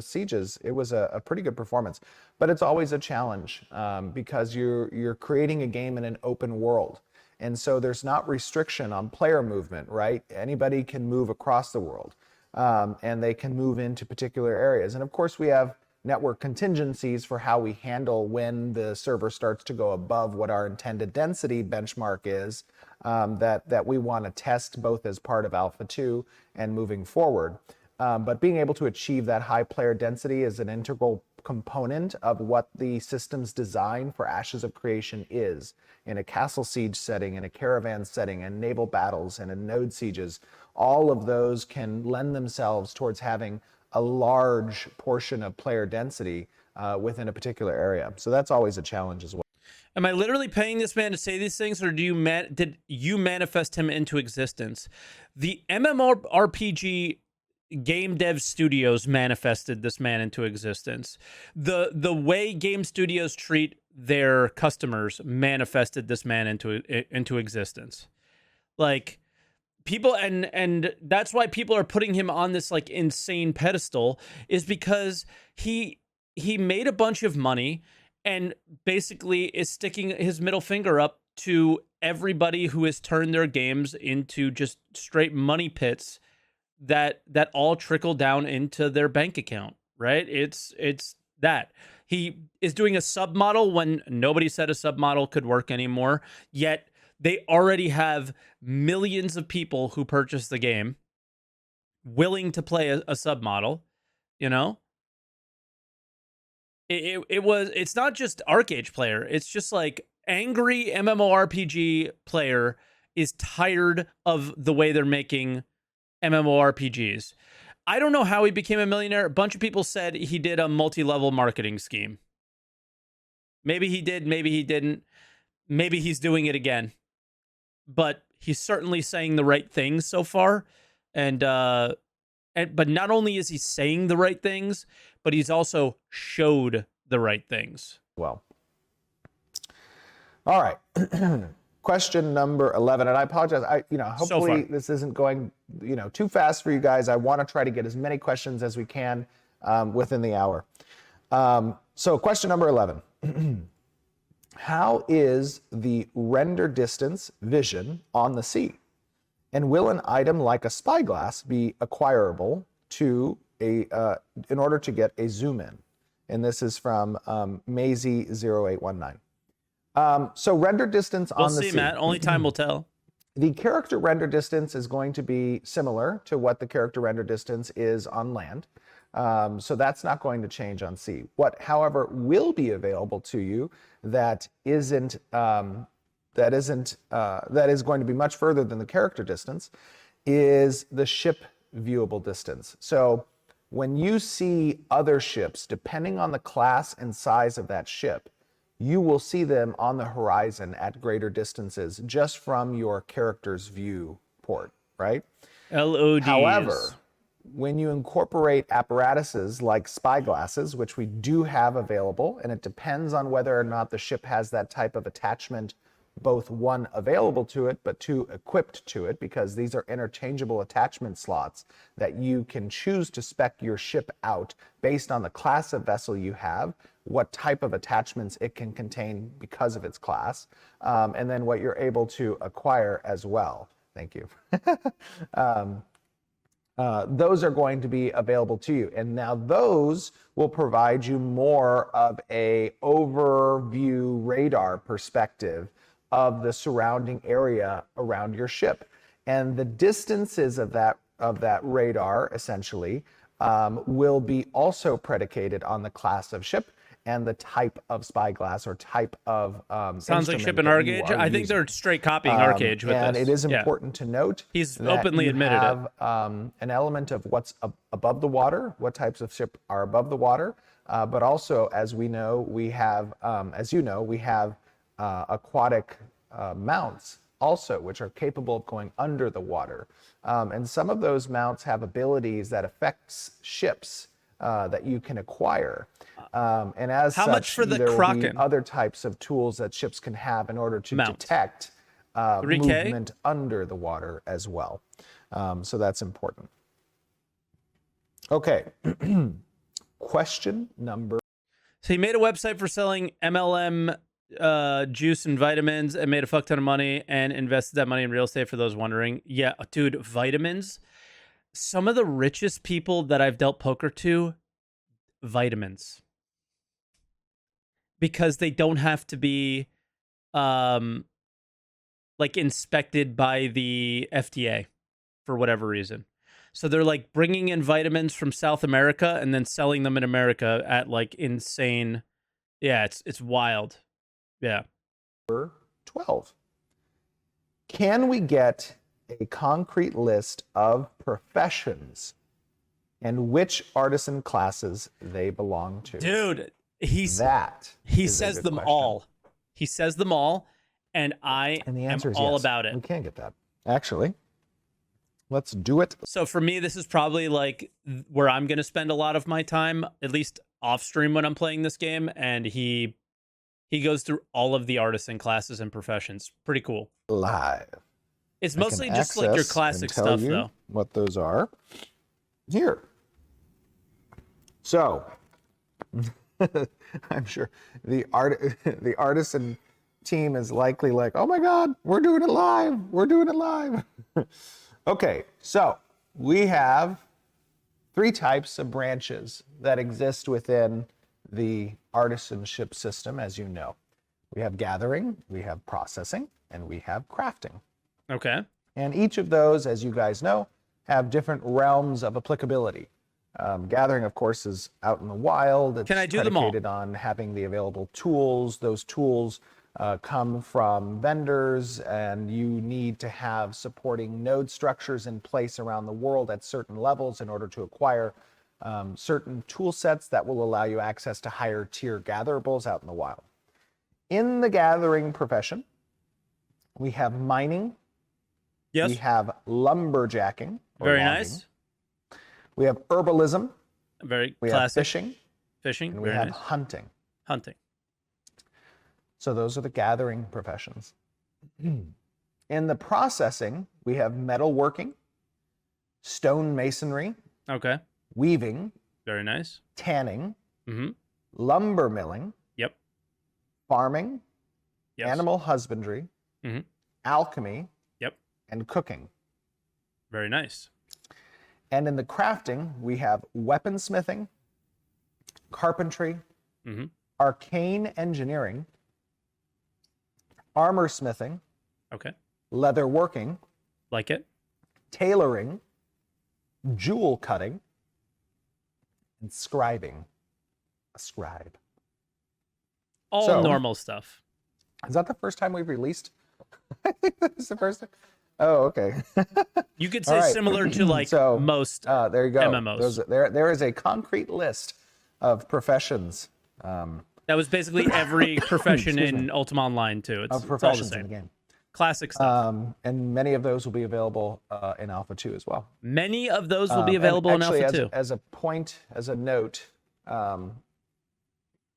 sieges, it was a pretty good performance. But it's always a challenge because you're creating a game in an open world, and so there's not restriction on player movement, right? Anybody can move across the world, and they can move into particular areas. And of course, we have network contingencies for how we handle when the server starts to go above what our intended density benchmark is, that we want to test both as part of Alpha 2 and moving forward. But being able to achieve that high player density is an integral component of what the system's design for Ashes of Creation is. In a castle siege setting, in a caravan setting, in naval battles, and in node sieges, all of those can lend themselves towards having a large portion of player density within a particular area. So that's always a challenge as well. Am I literally paying this man to say these things, or did you manifest him into existence? The MMORPG game dev studios manifested this man into existence. The way game studios treat their customers manifested this man into existence. Like, people, and that's why people are putting him on this like insane pedestal, is because he made a bunch of money and basically is sticking his middle finger up to everybody who has turned their games into just straight money pits that all trickle down into their bank account, right? It's that. He is doing a submodel when nobody said a submodel could work anymore, yet they already have millions of people who purchase the game willing to play a submodel, you know? It's not just ArcAge player. It's just like angry MMORPG player is tired of the way they're making MMORPGs. I don't know how he became a millionaire. A bunch of people said he did a multi-level marketing scheme. Maybe he did, maybe he didn't. Maybe he's doing it again. But he's certainly saying the right things so far. But not only is he saying the right things, but he's also showed the right things. Well, all right. Question number 11, and I apologize. Hopefully this isn't going, too fast for you guys. I want to try to get as many questions as we can within the hour. So question number 11. How is the render distance vision on the sea? And will an item like a spyglass be acquirable in order to get a zoom in? And this is from Maisie0819. So render distance We'll on the see, sea. Matt. Only time will tell. The character render distance is going to be similar to what the character render distance is on land. So that's not going to change on sea. What, however, will be available to you that is going to be much further than the character distance is the ship viewable distance. So when you see other ships, depending on the class and size of that ship, you will see them on the horizon at greater distances just from your character's viewport, right? LODs. However, when you incorporate apparatuses like spyglasses, which we do have available, and it depends on whether or not the ship has that type of attachment, both one available to it, but two equipped to it, because these are interchangeable attachment slots that you can choose to spec your ship out based on the class of vessel you have, what type of attachments it can contain because of its class, and then what you're able to acquire as well. Thank you. Those are going to be available to you. And now those will provide you more of a overview radar perspective of the surrounding area around your ship. And the distances of that radar, essentially, will be also predicated on the class of ship and the type of spyglass or type of sounds like ship and R gauge. I think they're straight copying R gauge with and this. it is important to note He's that openly you admitted have an element of what's above the water, what types of ship are above the water, but also, as we know, we have, as you know, we have aquatic mounts also, which are capable of going under the water. And some of those mounts have abilities that affects ships that you can acquire. And as How such, much for the there will be Kraken? other types of tools that ships can have in order to Mount. detect 3K? movement under the water as well. So that's important. Okay. Question number. So he made a website for selling MLM juice and vitamins and made a fuck ton of money and invested that money in real estate, for those wondering. Yeah, dude, vitamins. Some of the richest people that I've dealt poker to, vitamins. Because they don't have to be like inspected by the FDA for whatever reason. So they're like bringing in vitamins from South America and then selling them in America at like insane. Yeah, it's wild. Yeah. 12. Can we get a concrete list of professions and which artisan classes they belong to? Dude, he is says a good them question. all. He says them all, and I And the am answer is all yes. about it. We can get that. Actually, let's do it. So for me, this is probably like where I'm going to spend a lot of my time, at least off stream when I'm playing this game. And he goes through all of the artisan classes and professions. Pretty cool. Live. It's I mostly can just like your access classic and tell stuff, you though. what those are here. So, I'm sure the artisan team is likely like, oh my God, we're doing it live. We're doing it live. Okay, so we have 3 types of branches that exist within the artisanship system, as you know. We have gathering, we have processing, and we have crafting. Okay. And each of those, as you guys know, have different realms of applicability. Gathering, of course, is out in the wild. It's Can I do them all? predicated on having the available tools. Those tools come from vendors, and you need to have supporting node structures in place around the world at certain levels in order to acquire certain tool sets that will allow you access to higher tier gatherables out in the wild. In the gathering profession, we have mining. Yes. We have lumberjacking. Very logging. nice. We have herbalism. Very We have classic. fishing. Fishing. And we Very have nice. hunting. Hunting. So those are the gathering professions. In the processing, we have metalworking, stone masonry, Okay. weaving, Very nice. tanning, Mm-hmm. lumber milling, Yep. farming, Yes. animal husbandry, Mhm. alchemy, Yep. and cooking. Very nice. And in the crafting, we have weaponsmithing, carpentry, Mm-hmm. arcane engineering, armor smithing, Okay. leather working, Like it. tailoring, jewel cutting, and scribing. A scribe. All So, normal stuff. is that the first time we've released? I think that's the first time. Oh, okay. You could All say right. similar to like So, most there you go. MMOs. There is a concrete list of professions. That was basically every profession Excuse me. in Ultima Online too. It's Of all the professions in the same. game. Classic stuff. And many of those will be available in Alpha 2 as well. Many of those will be And available in actually, Alpha 2. as a point, as a note,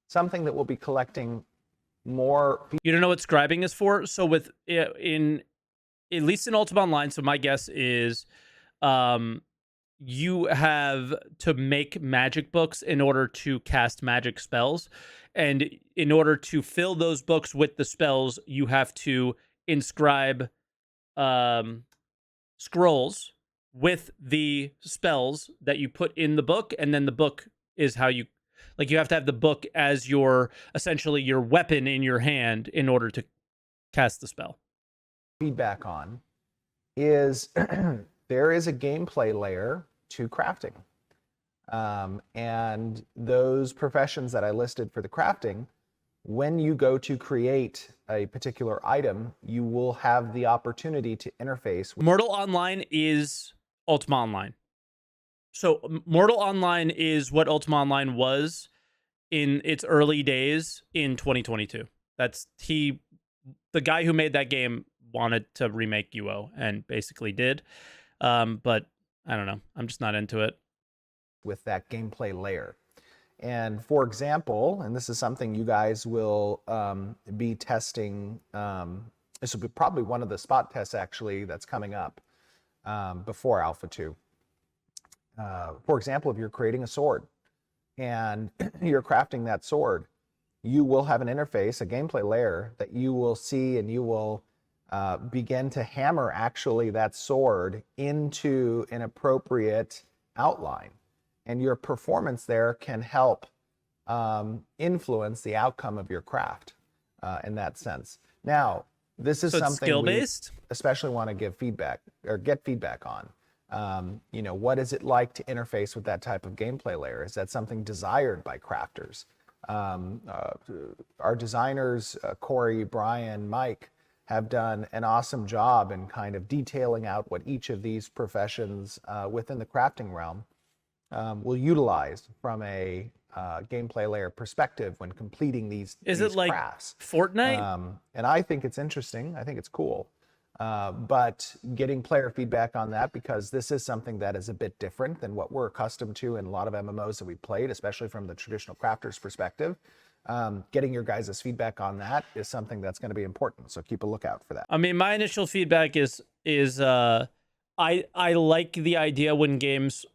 something that we'll be collecting more. You don't know what scribing is for? So with in at least in Ultima Online, so my guess is you have to make magic books in order to cast magic spells. And in order to fill those books with the spells, you have to inscribe scrolls with the spells that you put in the book, and then the book is how you like you have to have the book as your essentially your weapon in your hand in order to cast the spell. Feedback on is there is a gameplay layer to crafting. And those professions that I listed for the crafting, when you go to create a particular item, you will have the opportunity to interface with Mortal Online is Ultima Online. So Mortal Online is what Ultima Online was in its early days in 2022. That's the guy who made that game wanted to remake UO and basically did. But I don't know. I'm just not into it. with that gameplay layer. And for example, and this is something you guys will be testing, this will be probably one of the spot tests actually that's coming up before Alpha 2. For example, if you're creating a sword and you're crafting that sword, you will have an interface, a gameplay layer that you will see, and you will begin to hammer actually that sword into an appropriate outline. And your performance there can help influence the outcome of your craft in that sense. Now, this is So it's something skill-based? we especially want to give feedback or get feedback on. You know, what is it like to interface with that type of gameplay layer? Is that something desired by crafters? Our designers, Corey, Brian, Mike, have done an awesome job in kind of detailing out what each of these professions within the crafting realm will utilize from a gameplay layer perspective when completing these crafts. Fortnite? And I think it's interesting. I think it's cool. But getting player feedback on that, because this is something that is a bit different than what we're accustomed to in a lot of MMOs that we played, especially from the traditional crafter's perspective. Getting your guys' feedback on that is something that's going to be important. So keep a lookout for that. I mean, my initial feedback is I like the idea when games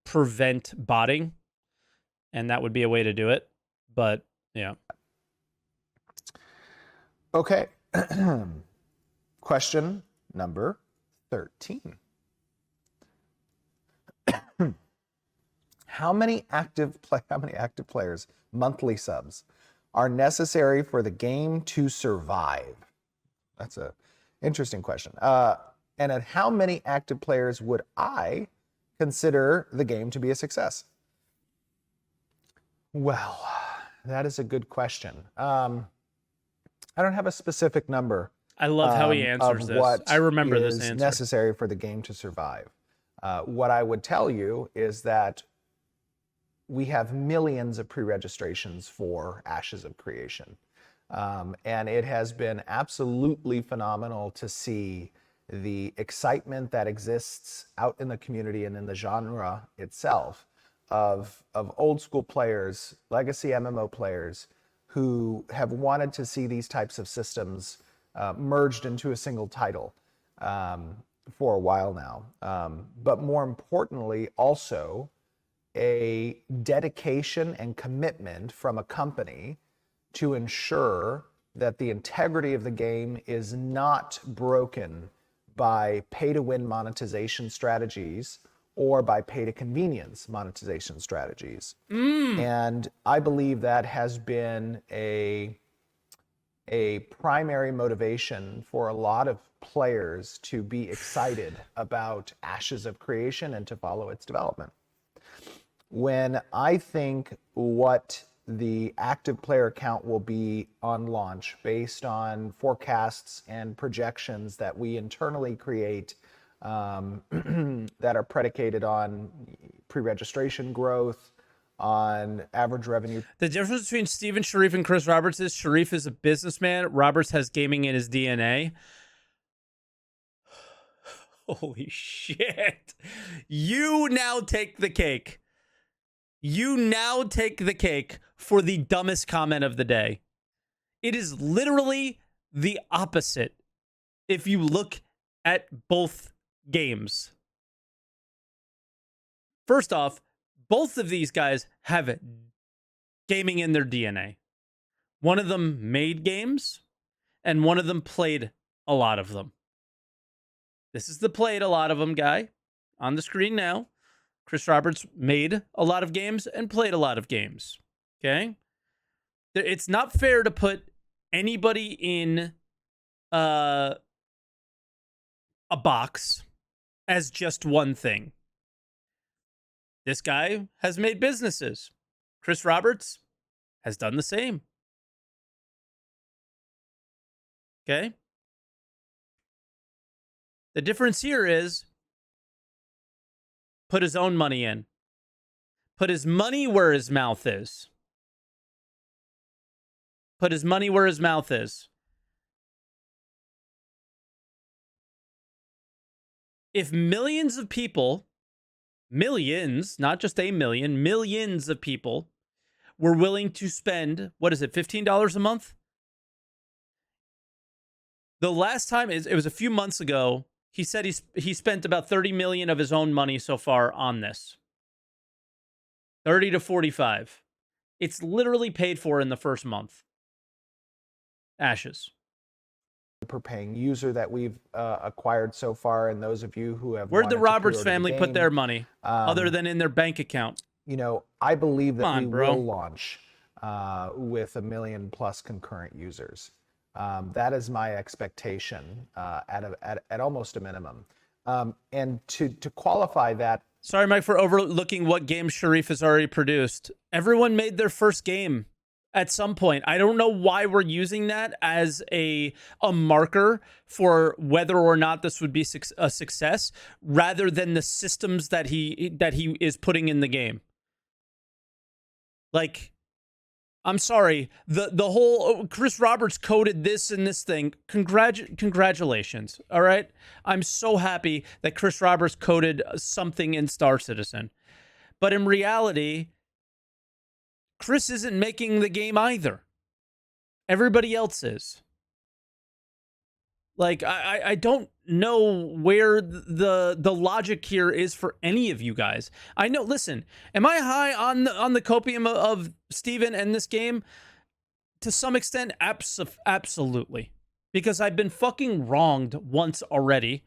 prevent botting, and that would be a way to do it. But yeah. Okay. Question number 13. How many active players, monthly subs, are necessary for the game to survive? That's a interesting question. And at how many active players would I consider the game to be a success? Well, that is a good question. I don't have a specific number. I love how he answers this. What I remember this is answer. necessary for the game to survive. What I would tell you is that we have millions of pre-registrations for Ashes of Creation. And it has been absolutely phenomenal to see the excitement that exists out in the community and in the genre itself of old school players, legacy MMO players, who have wanted to see these types of systems merged into a single title for a while now. But more importantly, also a dedication and commitment from a company to ensure that the integrity of the game is not broken by pay-to-win monetization strategies or by pay-to-convenience monetization strategies. And I believe that has been a primary motivation for a lot of players to be excited about Ashes of Creation and to follow its development. When I think what the active player count will be on launch based on forecasts and projections that we internally create that are predicated on pre-registration growth, on average revenue. The difference between Steven Sharif and Chris Roberts is Sharif is a businessman. Roberts has gaming in his DNA. Holy shit. You now take the cake. You now take the cake for the dumbest comment of the day. It is literally the opposite if you look at both games. First off, both of these guys have gaming in their DNA. One of them made games, and one of them played a lot of them. This is the played a lot of them guy on the screen now. Chris Roberts made a lot of games and played a lot of games. Okay? It's not fair to put anybody in a box as just one thing. This guy has made businesses. Chris Roberts has done the same. Okay? The difference here is put his own money in. Put his money where his mouth is. Put his money where his mouth is. If millions of people, millions, not just a million, millions of people were willing to spend, what is it, $15 a month? The last time, it was a few months ago, he said he spent about 30 million of his own money so far on this. 30 to 45. It's literally paid for in the first month. Ashes. Per paying user that we've acquired so far, and those of you who have Where'd the wanted to Roberts pre-order the family put game, their money other than in their bank account? You know, I believe that Come on, we bro. will launch with 1 million plus concurrent users. That is my expectation at almost a minimum. And to qualify that. Sorry, Mike, for overlooking what game Sharif has already produced. Everyone made their first game at some point. I don't know why we're using that as a marker for whether or not this would be a success, rather than the systems that he is putting in the game. Like, I'm sorry, the whole Chris Roberts coded this and this thing. Congratulations. All right. I'm so happy that Chris Roberts coded something in Star Citizen. But in reality, Chris isn't making the game either. Everybody else is. Like, I don't know where the logic here is for any of you guys. I know, listen, am I high on the copium of Steven and this game? To some extent, absolutely. Because I've been fucking wronged once already.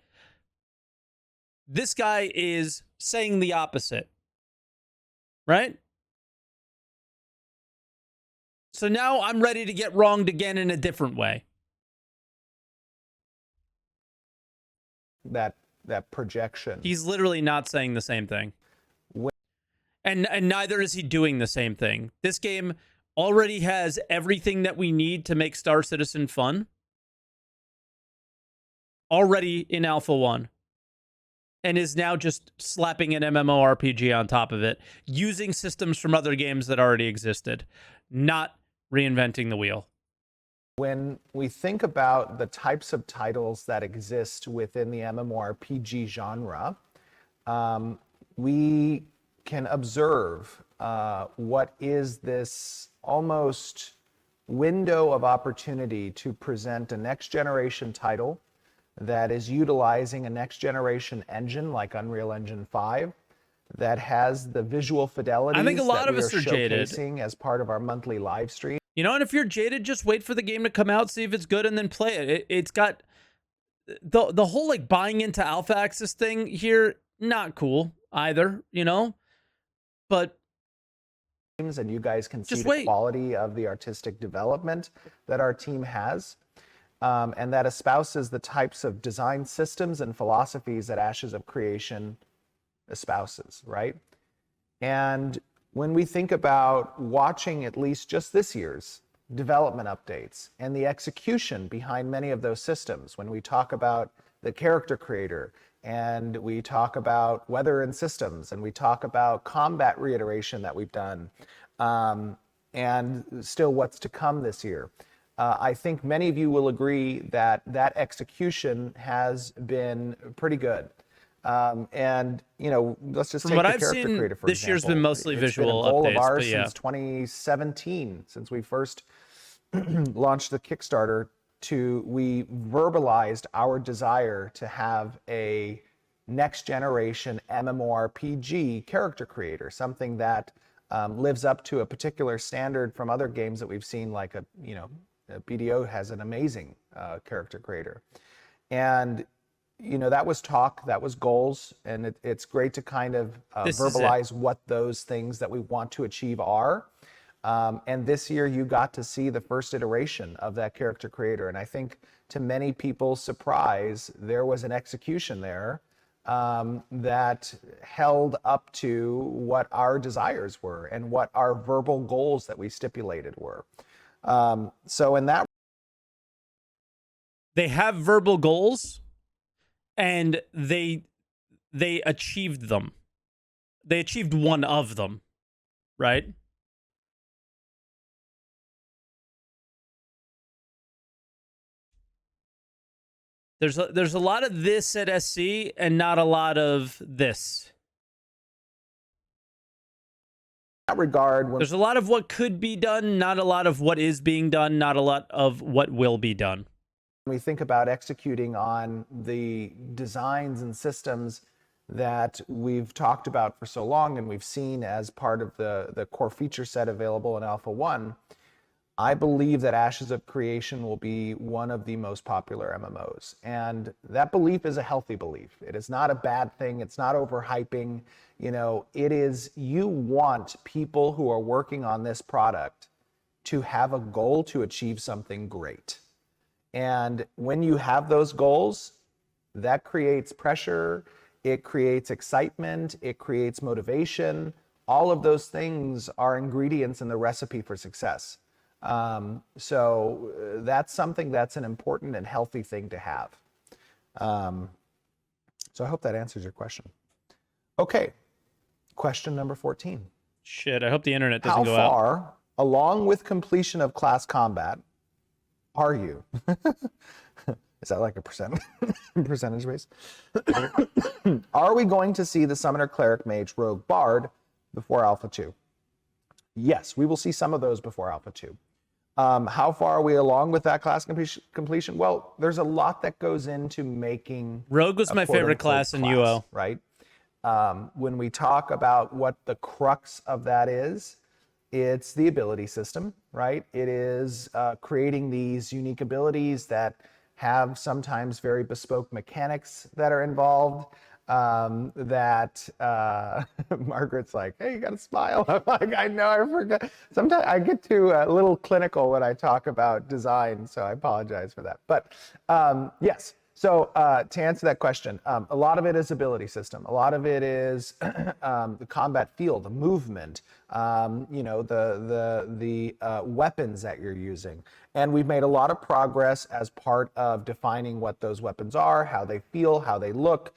This guy is saying the opposite. Right? So now I'm ready to get wronged again in a different way. That projection. He's literally not saying the same thing. And neither is he doing the same thing. This game already has everything that we need to make Star Citizen fun. Already in Alpha 1. And is now just slapping an MMORPG on top of it, using systems from other games that already existed, not reinventing the wheel. When we think about the types of titles that exist within the MMORPG genre, we can observe what is this almost window of opportunity to present a next generation title that is utilizing a next generation engine like Unreal Engine 5, that has the visual fidelities I think a lot that of we us are are jaded showcasing as part of our monthly live stream. You know, and if you're jaded, just wait for the game to come out, see if it's good, and then play it. It's got the whole like buying into alpha access thing here, not cool. either, but and you guys can see just the wait. quality of the artistic development that our team has, and that espouses the types of design systems and philosophies that Ashes of Creation espouses, right? And when we think about watching at least just this year's development updates and the execution behind many of those systems, when we talk about the character creator and we talk about weather and systems and we talk about combat reiteration that we've done, and still what's to come this year, I think many of you will agree that that execution has been pretty good. And let's just From take what the I've character seen, creator, for this year's been example. mostly It's been a visual goal of updates, ours but yeah. since 2017, since we first launched the Kickstarter. We verbalized our desire to have a next generation MMORPG character creator, something that lives up to a particular standard from other games that we've seen, like BDO has an amazing character creator. And that was talk, that was goals, and it's great to kind of verbalize what those things that we want to achieve are. And this year you got to see the first iteration of that character creator. And I think to many people's surprise, there was an execution there that held up to what our desires were and what our verbal goals that we stipulated were. So in that, they have verbal goals, and they achieved them. They achieved one of them, right? There's a lot of this at SC and not a lot of this. that regard, There's a lot of what could be done, not a lot of what is being done, not a lot of what will be done. when we think about executing on the designs and systems that we've talked about for so long and we've seen as part of the core feature set available in Alpha 1, I believe that Ashes of Creation will be one of the most popular MMOs. And that belief is a healthy belief. It is not a bad thing. It's not overhyping. It is, you want people who are working on this product to have a goal to achieve something great. And when you have those goals, that creates pressure, it creates excitement, it creates motivation. All of those things are ingredients in the recipe for success. So that's something that's an important and healthy thing to have. So I hope that answers your question. Okay, question number 14. Shit, I hope the internet doesn't go out. How far along with completion of class combat are you? Is that like a percentage base? Are we going to see the Summoner, Cleric, Mage, Rogue, Bard before Alpha 2? Yes, we will see some of those before Alpha 2. How far are we along with that class completion? Well, there's a lot that goes into making Rogue was my favorite class in UO. Right? When we talk about what the crux of that is, it's the ability system, right? It is creating these unique abilities that have sometimes very bespoke mechanics that are involved. Margaret's like, hey, you got to smile. I'm like, I know, I forgot. Sometimes I get too a little clinical when I talk about design, so I apologize for that. But yes, so to answer that question, a lot of it is ability system. A lot of it is the combat feel, the movement, the weapons that you're using. And we've made a lot of progress as part of defining what those weapons are, how they feel, how they look,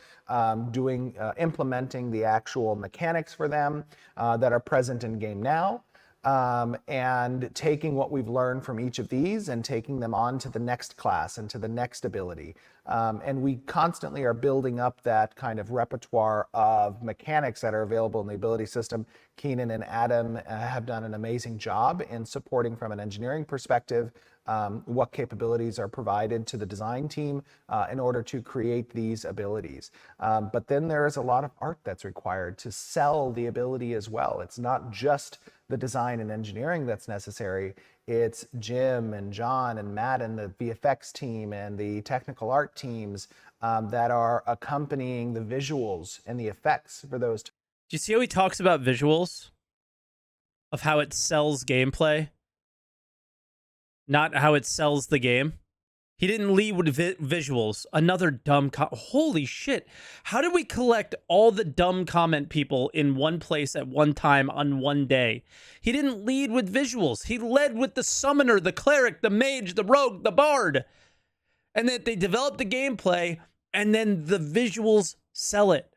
implementing the actual mechanics for them that are present in game now. And taking what we've learned from each of these and taking them on to the next class and to the next ability. And we constantly are building up that kind of repertoire of mechanics that are available in the ability system. Keenan and Adam have done an amazing job in supporting from an engineering perspective what capabilities are provided to the design team in order to create these abilities. But then there is a lot of art that's required to sell the ability as well. It's not just the design and engineering that's necessary. It's Jim and John and Matt and the VFX team and the technical art teams that are accompanying the visuals and the effects for those. Do you see how he talks about visuals? Of how it sells gameplay, not how it sells the game. He didn't lead with visuals. Another dumb holy shit. How did we collect all the dumb comment people in one place at one time on one day? He didn't lead with visuals. He led with the summoner, the cleric, the mage, the rogue, the bard. And then they developed the gameplay, and then the visuals sell it.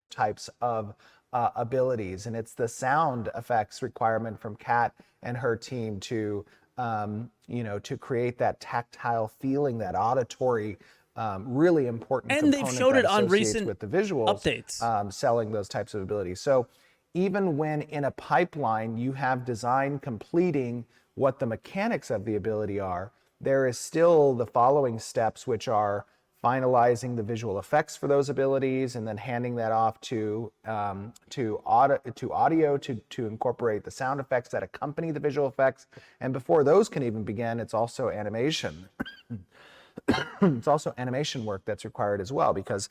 Types of abilities, and it's the sound effects requirement from Kat and her team to to create that tactile feeling, that auditory, really important. And they've showed it on recent with the visuals updates, selling those types of abilities. So even when in a pipeline you have design completing what the mechanics of the ability are, there is still the following steps, which are finalizing the visual effects for those abilities, and then handing that off to audio to incorporate the sound effects that accompany the visual effects. And before those can even begin, it's also animation. It's also animation work that's required as well, because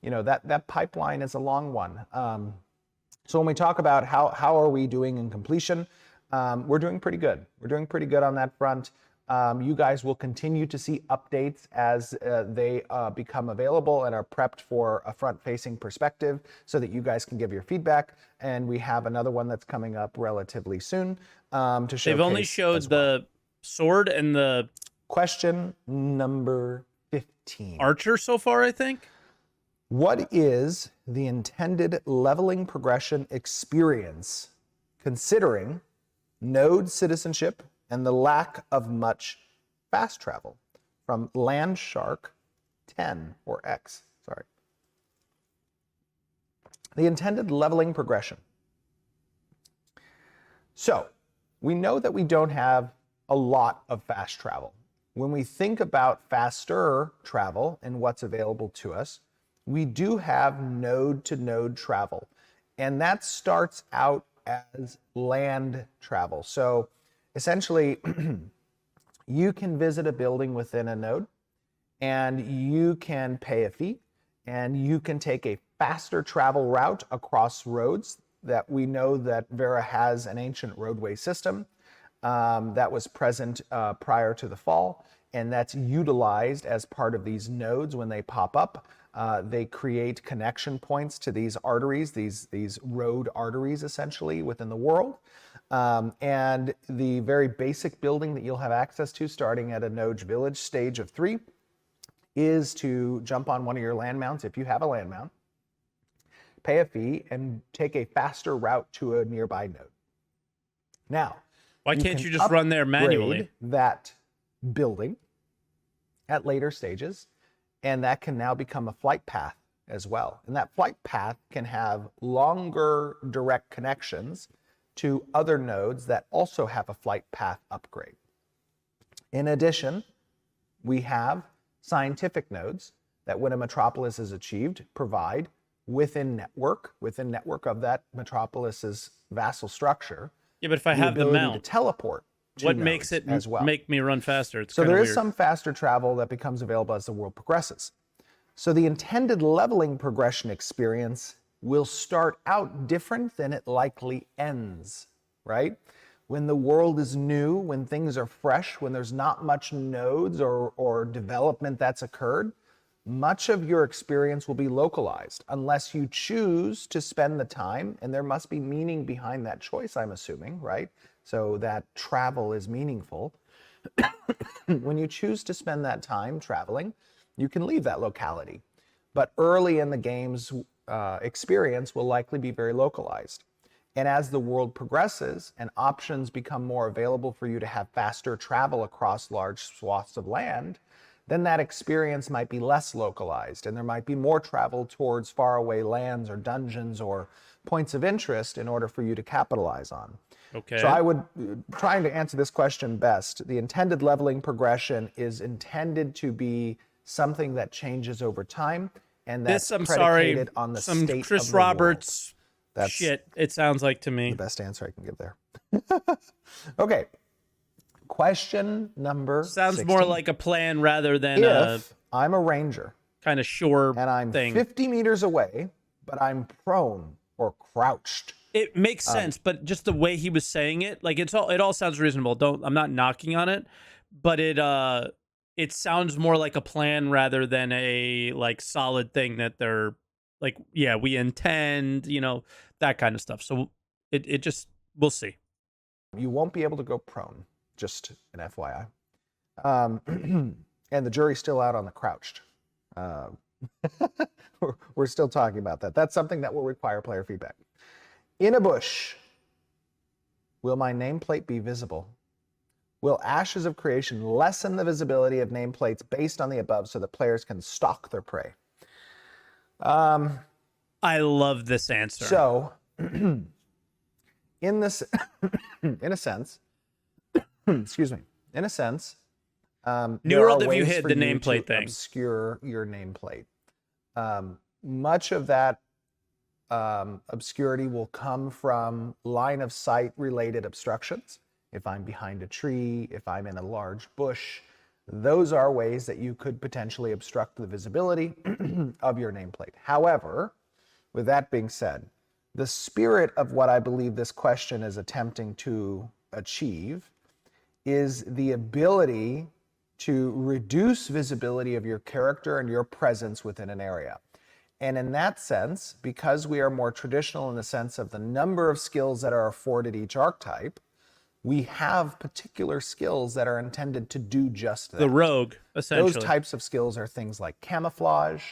that pipeline is a long one. So when we talk about how are we doing in completion, we're doing pretty good. We're doing pretty good on that front. You guys will continue to see updates as they become available and are prepped for a front-facing perspective so that you guys can give your feedback. And we have another one that's coming up relatively soon to showcase. They've only showed the sword and the... Question number 15. Archer so far, I think. What is the intended leveling progression experience considering node citizenship and the lack of much fast travel? From Landshark 10 or X, sorry. The intended leveling progression. So we know that we don't have a lot of fast travel. When we think about faster travel and what's available to us, we do have node to node travel. And that starts out as land travel. So essentially, you can visit a building within a node, and you can pay a fee, and you can take a faster travel route across roads that we know that Vera has an ancient roadway system that was present prior to the fall, and that's utilized as part of these nodes when they pop up. They create connection points to these arteries, these road arteries essentially within the world. And the very basic building that you'll have access to starting at a Node Village stage of 3 is to jump on one of your land mounts if you have a land mount, pay a fee, and take a faster route to a nearby node. Now, why can't you just run there manually? That building at later stages, and that can now become a flight path as well. And that flight path can have longer direct connections to other nodes that also have a flight path upgrade. In addition, we have scientific nodes that when a metropolis is achieved, provide within network of that metropolis's vassal structure. Yeah, but if I have the mount to teleport to what makes it as well. Make me run faster? It's so there is weird. some faster travel that becomes available as the world progresses. So the intended leveling progression experience will start out different than it likely ends, right? When the world is new, when things are fresh, when there's not much nodes or development that's occurred, much of your experience will be localized unless you choose to spend the time, and there must be meaning behind that choice, I'm assuming, right? So that travel is meaningful. When you choose to spend that time traveling, you can leave that locality. But early in the game's experience will likely be very localized. And as the world progresses and options become more available for you to have faster travel across large swaths of land, then that experience might be less localized, and there might be more travel towards faraway lands or dungeons or points of interest in order for you to capitalize on. Okay. So I would, trying to answer this question best, the intended leveling progression is intended to be something that changes over time, and that's predicated on the state Chris of the Roberts That's Shit, it sounds like to the me. best answer I can give there. Okay. Question number Sounds more 16. like a plan rather than a If I'm a ranger kind of sure and I'm thing. 50 meters away, but I'm prone or crouched. It makes sense, but just the way he was saying it, like it all sounds reasonable. I'm not knocking on it, but it sounds more like a plan rather than a like solid thing that they're like, yeah, we intend, that kind of stuff. So it just we'll see. You won't be able to go prone, just an FYI. And the jury's still out on the crouched. Um, we're still talking about that. That's something that will require player feedback. In a bush, will my nameplate be visible? Will Ashes of Creation lessen the visibility of nameplates based on the above so that players can stalk their prey? I love this answer. So, in this, in a sense, excuse me, in a sense, New there World are if you ways hid for the you nameplate to thing. obscure your nameplate. Much of that obscurity will come from line of sight related obstructions. If I'm behind a tree, if I'm in a large bush, those are ways that you could potentially obstruct the visibility of your nameplate. However, with that being said, the spirit of what I believe this question is attempting to achieve is the ability to reduce visibility of your character and your presence within an area. And in that sense, because we are more traditional in the sense of the number of skills that are afforded each archetype, we have particular skills that are intended to do just that. The rogue, essentially. Those types of skills are things like camouflage.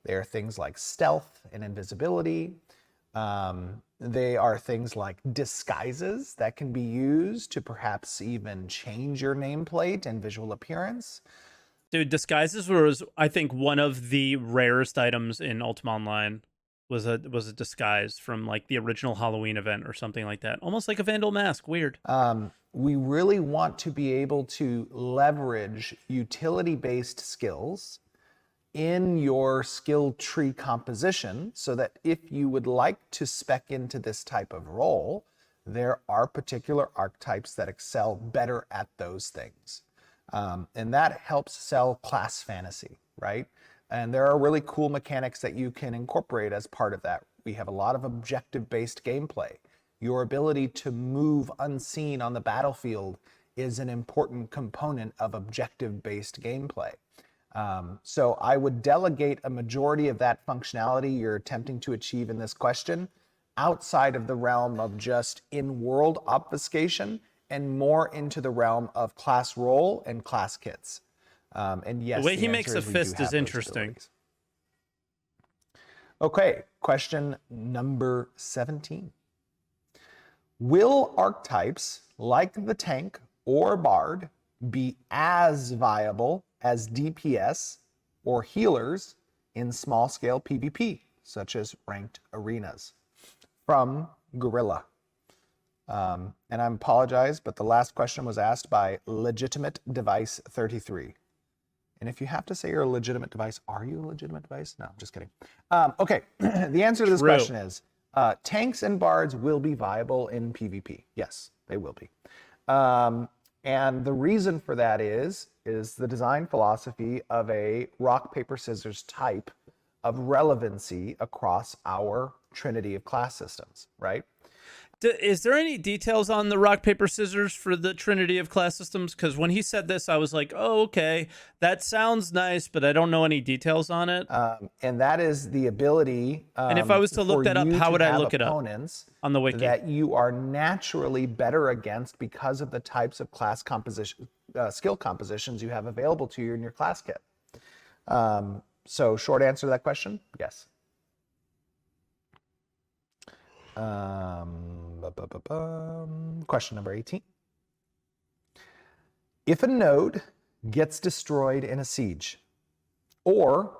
They are things like stealth and invisibility. They are things like disguises that can be used to perhaps even change your nameplate and visual appearance. Dude, disguises was, I think, one of the rarest items in Ultima Online was a disguise from like the original Halloween event or something like that. Almost like a Vandal mask. Weird. We really want to be able to leverage utility-based skills in your skill tree composition so that if you would like to spec into this type of role, there are particular archetypes that excel better at those things. And that helps sell class fantasy, right? And there are really cool mechanics that you can incorporate as part of that. We have a lot of objective-based gameplay. Your ability to move unseen on the battlefield is an important component of objective-based gameplay. So I would delegate a majority of that functionality you're attempting to achieve in this question outside of the realm of just in-world obfuscation and more into the realm of class role and class kits. And yes, the way he answer makes a we do fist have is those interesting. abilities. Okay, question number 17. Will archetypes like the tank or bard be as viable as DPS or healers in small-scale PvP, such as ranked arenas? From Gorilla. And I apologize, but the last question was asked by Legitimate Device 33. And if you have to say you're a legitimate device, are you a legitimate device? No, I'm just kidding. Okay, the answer to this question is tanks and bards will be viable in PvP. Yes, they will be. And the reason for that is the design philosophy of a rock, paper, scissors type of relevancy across our trinity of class systems, right? Is there any details on the rock, paper, scissors for the trinity of class systems? Because when he said this, I was like, oh, okay, that sounds nice, but I don't know any details on it. And that is the ability and if I was to look that up, how would I look it up on the wiki? that you are naturally better against because of the types of class composition, skill compositions you have available to you in your class kit. So short answer to that question, yes. Question number 18. If a node gets destroyed in a siege or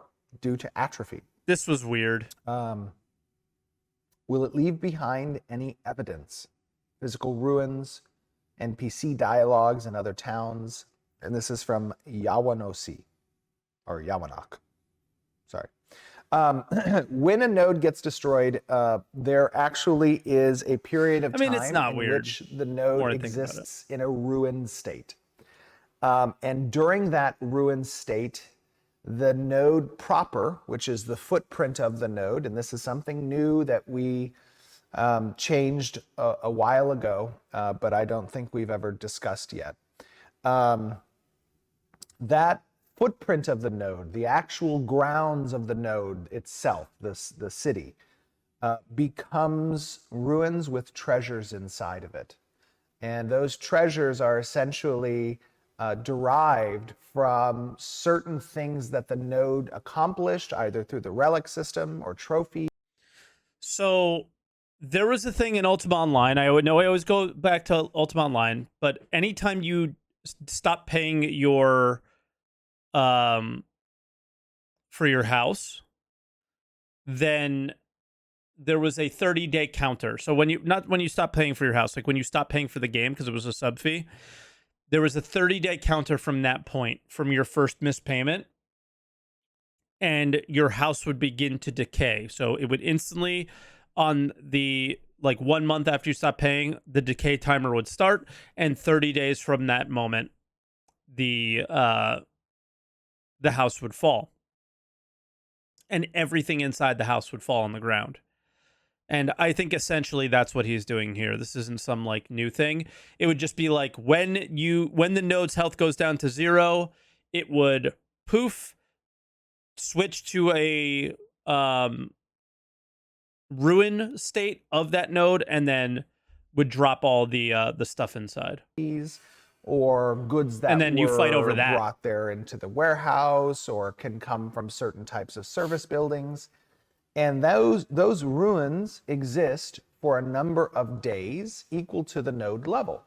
due to atrophy, this was weird. Will it leave behind any evidence? Physical ruins, NPC dialogues in other towns? And this is from Yawanosi, or Yawanok. Sorry. When a node gets destroyed, there actually is a period of I mean, it's time not in weird. which the More node I think about it. exists in a ruined state. And during that ruined state, the node proper, which is the footprint of the node, and this is something new that we changed a while ago, but I don't think we've ever discussed yet. That footprint of the node, the actual grounds of the node itself, the city, becomes ruins with treasures inside of it. And those treasures are essentially derived from certain things that the node accomplished, either through the relic system or trophy. So there was a thing in Ultima Online. I always go back to Ultima Online, but anytime you stop paying your for your house, then there was a 30-day counter. So not when you stop paying for your house, like when you stop paying for the game because it was a sub fee, there was a 30-day counter from that point, from your first missed payment, and your house would begin to decay. So it would instantly, on the 1 month after you stop paying, the decay timer would start, and 30 days from that moment, the house would fall, and everything inside the house would fall on the ground. And I think essentially that's what he's doing here. This isn't some new thing. It would just be like when the node's health goes down to 0, it would poof, switch to a ruin state of that node, and then would drop all the stuff inside. Or goods that and then you fight over that. Brought there into the warehouse, or can come from certain types of service buildings. And those ruins exist for a number of days equal to the node level.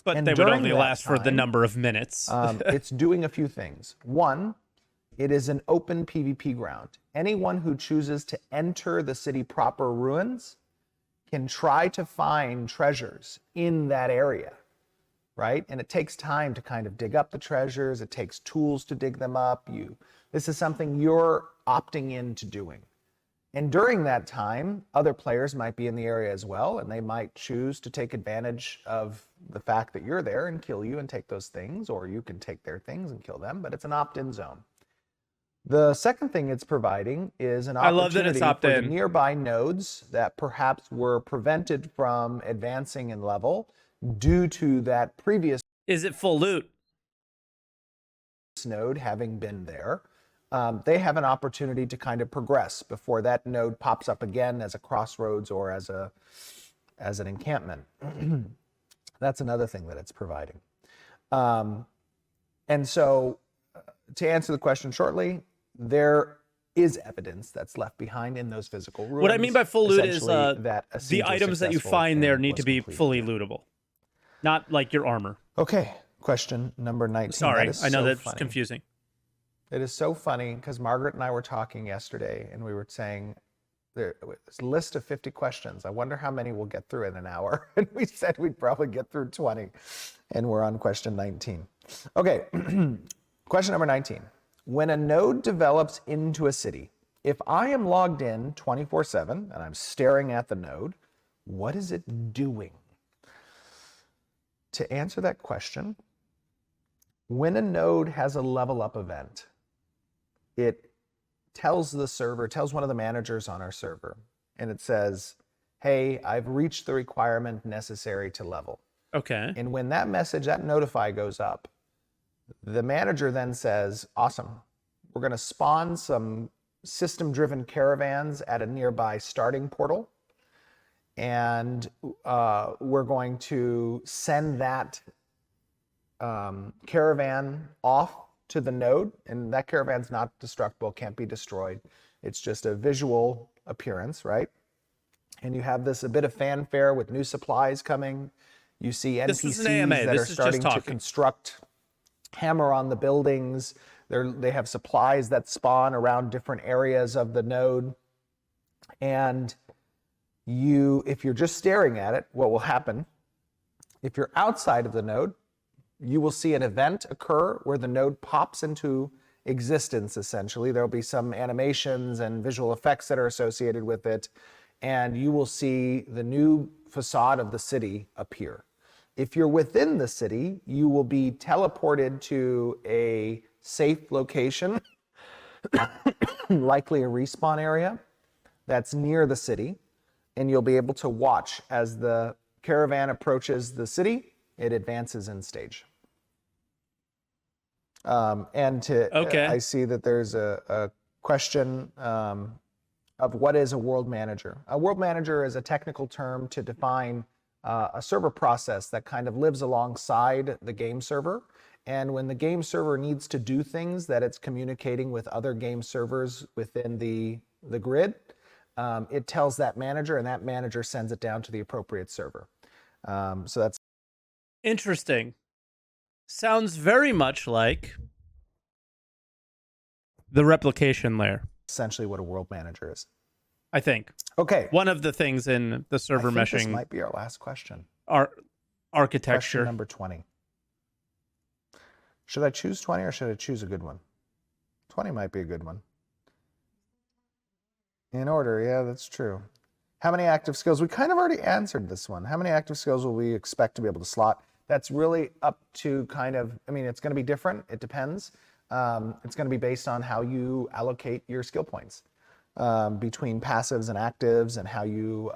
But and they would only last for the number of minutes. It's doing a few things. One, it is an open PvP ground. Anyone who chooses to enter the city proper ruins can try to find treasures in that area, right? And it takes time to kind of dig up the treasures. It takes tools to dig them up. This is something you're opting into doing. And during that time, other players might be in the area as well, and they might choose to take advantage of the fact that you're there and kill you and take those things, or you can take their things and kill them, but it's an opt-in zone. The second thing it's providing is an opportunity for the nearby nodes that perhaps were prevented from advancing in level due to that previous Is it full loot? Node having been there. They have an opportunity to kind of progress before that node pops up again as a crossroads or as an encampment. That's another thing that it's providing. And so to answer the question shortly, there is evidence that's left behind in those physical ruins. What I mean by full loot is that the items that you find there need to be fully lootable, not like your armor. Okay, question number 19. Sorry, I know that's confusing. It is so funny because Margaret and I were talking yesterday, and we were saying there's a list of 50 questions. I wonder how many we'll get through in an hour. And we said we'd probably get through 20, and we're on question 19. Okay, question number 19. When a node develops into a city, if I am logged in 24/7 and I'm staring at the node, what is it doing? To answer that question, when a node has a level up event, it tells the server, tells one of the managers on our server, and it says, hey, I've reached the requirement necessary to level. Okay. And when that message, that notify goes up, the manager then says, awesome, we're going to spawn some system-driven caravans at a nearby starting portal, and we're going to send that caravan off to the node, and that caravan's not destructible, can't be destroyed. It's just a visual appearance, right? And you have a bit of fanfare with new supplies coming. You see NPCs that are starting to construct, hammer on the buildings. They have supplies that spawn around different areas of the node. And if you're just staring at it, what will happen? If you're outside of the node, you will see an event occur where the node pops into existence, essentially. There'll be some animations and visual effects that are associated with it, and you will see the new facade of the city appear. If you're within the city, you will be teleported to a safe location, likely a respawn area that's near the city, and you'll be able to watch as the caravan approaches the city. It advances in stage. Okay. I see that there's a question of what is a world manager. A world manager is a technical term to define a server process that kind of lives alongside the game server. And when the game server needs to do things that it's communicating with other game servers within the grid, it tells that manager, and that manager sends it down to the appropriate server. So that's Interesting. Sounds very much like the replication layer, essentially what a world manager is. I think. Okay. One of the things in the server I think this meshing might be our last question. architecture. Question number 20. Should I choose 20 or should I choose a good one? 20 might be a good one. In order, yeah, that's true. How many active skills? We kind of already answered this one. How many active skills will we expect to be able to slot? That's really up to kind of, I mean, it's going to be different. It depends. It's going to be based on how you allocate your skill points between passives and actives, and how you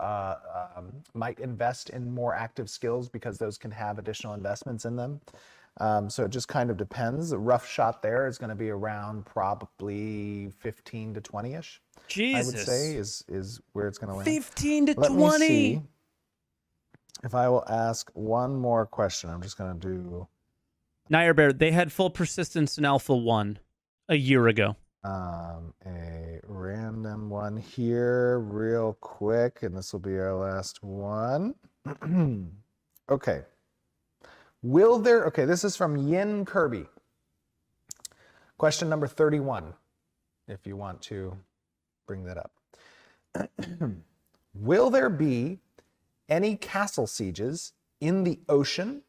might invest in more active skills because those can have additional investments in them. So it just kind of depends. The rough shot there is going to be around probably 15 to 20-ish. Jesus. I would say is where it's going to land. 15 to Let 20. me see if I will ask one more question. I'm just going to do Nair Bear, they had full persistence in Alpha 1 a year ago. a random one here real quick, and this will be our last one. Okay. Okay, this is from Yin Kirby. Question number 31, if you want to bring that up. Will there be any castle sieges in the ocean,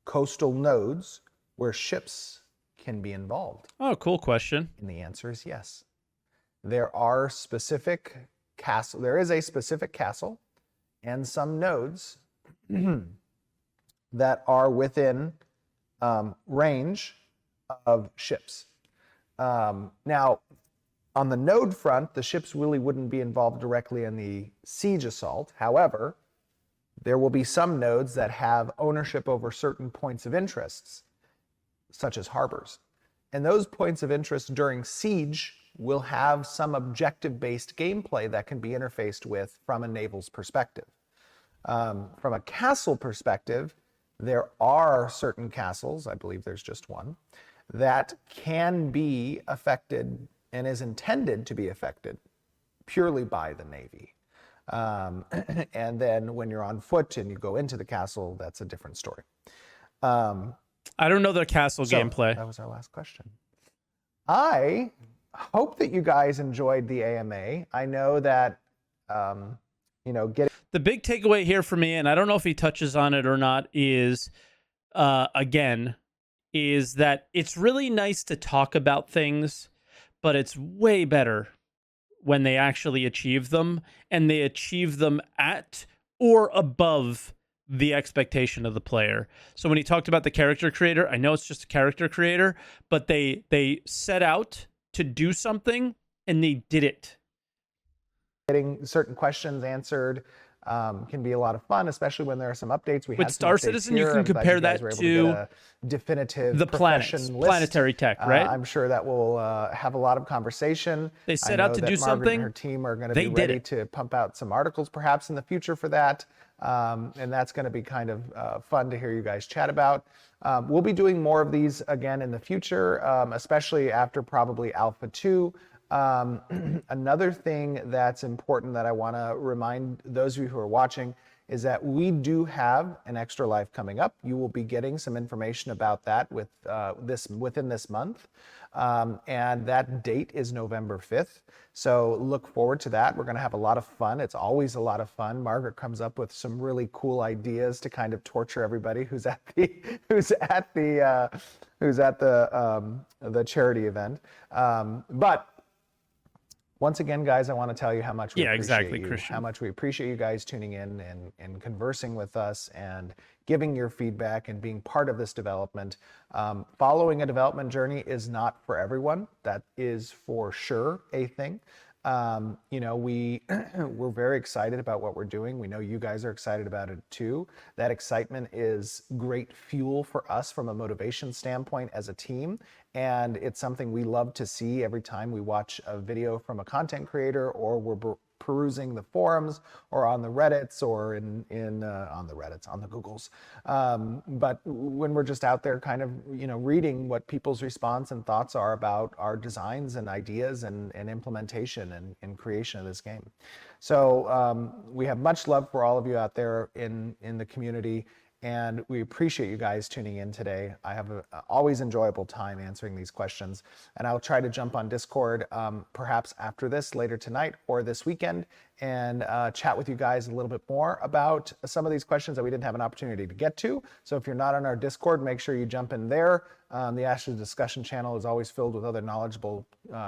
coastal nodes, where ships can be involved? Oh, cool question. And the answer is yes. There are specific castle. There is a specific castle and some nodes that are within range of ships. Now, on the node front, the ships really wouldn't be involved directly in the siege assault. However, there will be some nodes that have ownership over certain points of interests, such as harbors. And those points of interest during siege will have some objective-based gameplay that can be interfaced with from a naval's perspective. From a castle perspective, there are certain castles, I believe there's just one, that can be affected and is intended to be affected purely by the Navy. And then when you're on foot and you go into the castle, that's a different story. I don't know the castle gameplay. That was our last question. I hope that you guys enjoyed the AMA. I know that, The big takeaway here for me, and I don't know if he touches on it or not, is, again, is that it's really nice to talk about things, but it's way better when they actually achieve them, and they achieve them at or above the expectation of the player. So when he talked about the character creator, I know it's just a character creator, but they set out to do something and they did it. Getting certain questions answered can be a lot of fun, especially when there are some updates. We With had Star Citizen, you can compare that to a definitive the planets, profession list. planetary tech, right? I'm sure that will have a lot of conversation. They I set know out to that do Margaret something. and her team are going to They be did ready it. to pump out some articles perhaps in the future for that. And that's going to be kind of fun to hear you guys chat about. We'll be doing more of these again in the future, especially after probably Alpha 2. Another thing that's important that I want to remind those of you who are watching is that we do have an Extra Life coming up. You will be getting some information about that within this month. And that date is November 5th. So look forward to that. We're going to have a lot of fun. It's always a lot of fun. Margaret comes up with some really cool ideas to kind of torture everybody who's at the charity event. But once again, guys, I want to tell you how much we appreciate you, Christian. how much we appreciate you guys tuning in and conversing with us and giving your feedback and being part of this development. Following a development journey is not for everyone. That is for sure a thing. We're very excited about what we're doing. We know you guys are excited about it too. That excitement is great fuel for us from a motivation standpoint as a team. And it's something we love to see every time we watch a video from a content creator, or we're perusing the forums or on the Reddits or on the Googles. But when we're just out there kind of, reading what people's response and thoughts are about our designs and ideas and implementation and creation of this game. So we have much love for all of you out there in the community. And we appreciate you guys tuning in today. I have an always enjoyable time answering these questions. And I'll try to jump on Discord perhaps after this, later tonight or this weekend, and chat with you guys a little bit more about some of these questions that we didn't have an opportunity to get to. So if you're not on our Discord, make sure you jump in there. The Ashes discussion channel is always filled with other knowledgeable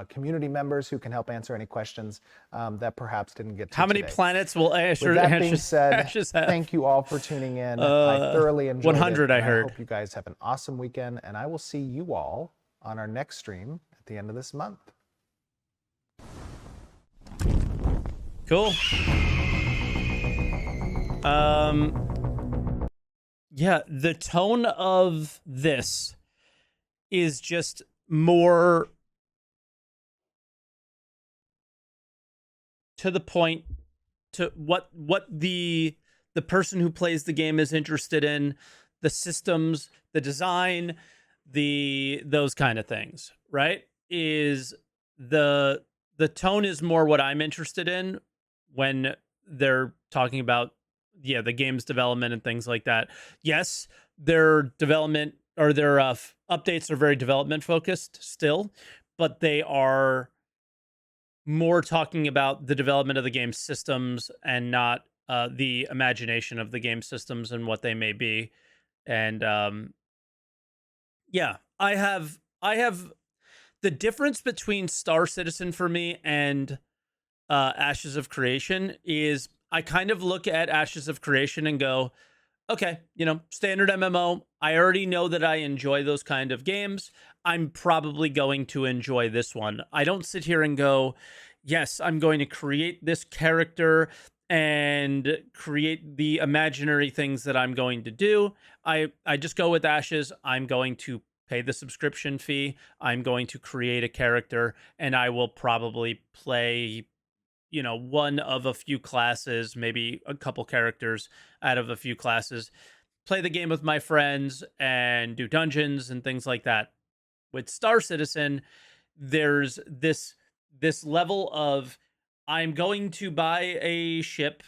community members who can help answer any questions that perhaps didn't get to How many today. planets will Ashes With that being said, Ashes have? thank you all for tuning in. I thoroughly enjoyed 100, it. I heard. I hope you guys have an awesome weekend, and I will see you all on our next stream at the end of this month. Cool. Yeah, the tone of this is just more to the point, to what the person who plays the game is interested in, the systems, the design, those kind of things, right? Is the tone is more what I'm interested in when they're talking about, the game's development and things like that. Yes, their development or their updates are very development focused still, but they are more talking about the development of the game systems and not the imagination of the game systems and what they may be. And I have the difference between Star Citizen for me and Ashes of Creation is I kind of look at Ashes of Creation and go, okay, standard MMO. I already know that I enjoy those kind of games. I'm probably going to enjoy this one. I don't sit here and go, yes, I'm going to create this character and create the imaginary things that I'm going to do. I just go with Ashes. I'm going to pay the subscription fee. I'm going to create a character, and I will probably play one of a few classes, maybe a couple characters out of a few classes, play the game with my friends and do dungeons and things like that. With Star Citizen, there's this level of I'm going to buy a ship,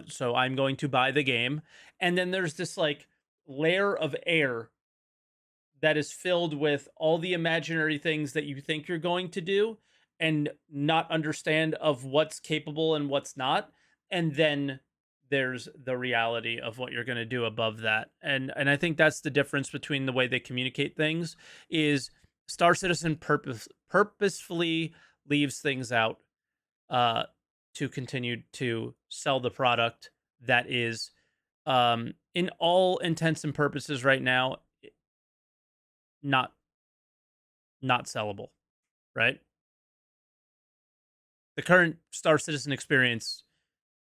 so I'm going to buy the game. And then there's this like layer of air that is filled with all the imaginary things that you think you're going to do and not understand of what's capable and what's not. And then there's the reality of what you're going to do above that. And I think that's the difference between the way they communicate things is Star Citizen purposefully leaves things out to continue to sell the product that is in all intents and purposes right now not sellable, right? The current Star Citizen experience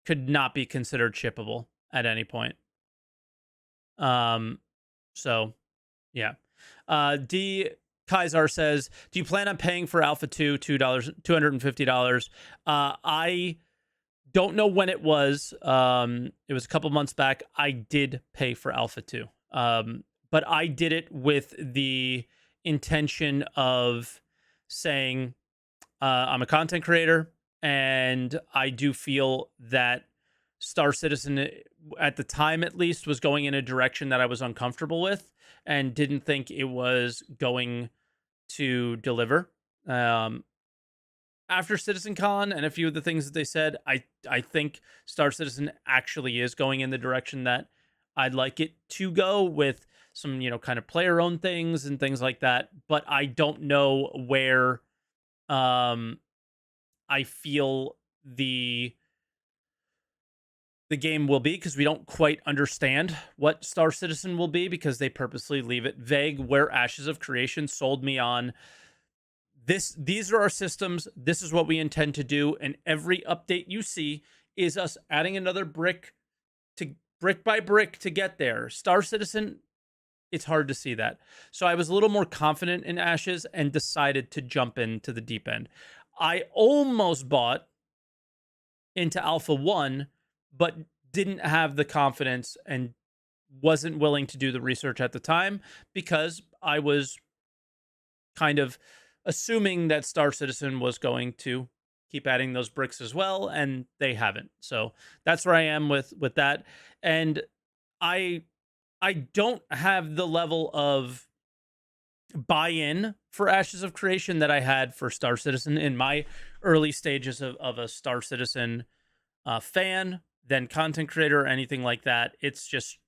could not be considered shippable at any point. So yeah. D Kaisar says, do you plan on paying for Alpha 2 $250? I don't know when it was. It was a couple months back. I did pay for Alpha 2. But I did it with the intention of saying, I'm a content creator, and I do feel that Star Citizen, at the time at least, was going in a direction that I was uncomfortable with and didn't think it was going to deliver. Um, After CitizenCon and a few of the things that they said, I think Star Citizen actually is going in the direction that I'd like it to go, with some, kind of player owned things and things like that. But I don't know where um I feel the game will be, because we don't quite understand what Star Citizen will be, because they purposely leave it vague. Where Ashes of Creation sold me on, these are our systems, this is what we intend to do, and every update you see is us adding another brick by brick to get there. Star Citizen, it's hard to see that. So I was a little more confident in Ashes and decided to jump into the deep end. I almost bought into Alpha 1, but didn't have the confidence and wasn't willing to do the research at the time, because I was kind of assuming that Star Citizen was going to keep adding those bricks as well, and they haven't. So that's where I am with that. And I I don't have the level of buy-in for Ashes of Creation that I had for Star Citizen in my early stages of a Star Citizen fan, then content creator, or anything like that. It's just,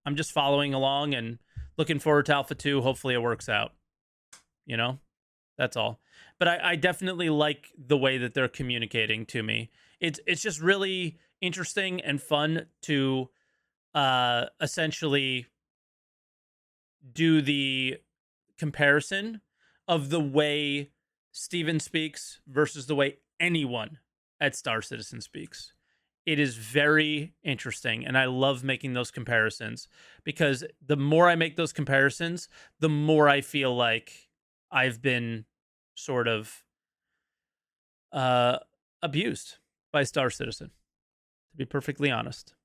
I'm just following along and looking forward to Alpha 2. Hopefully it works out. You know, that's all. But I definitely like the way that they're communicating to me. It's just really interesting and fun to essentially do the comparison of the way Steven speaks versus the way anyone at Star Citizen speaks. It is very interesting, and I love making those comparisons, because the more I make those comparisons, the more I feel like I've been sort of uh abused by Star Citizen, to be perfectly honest.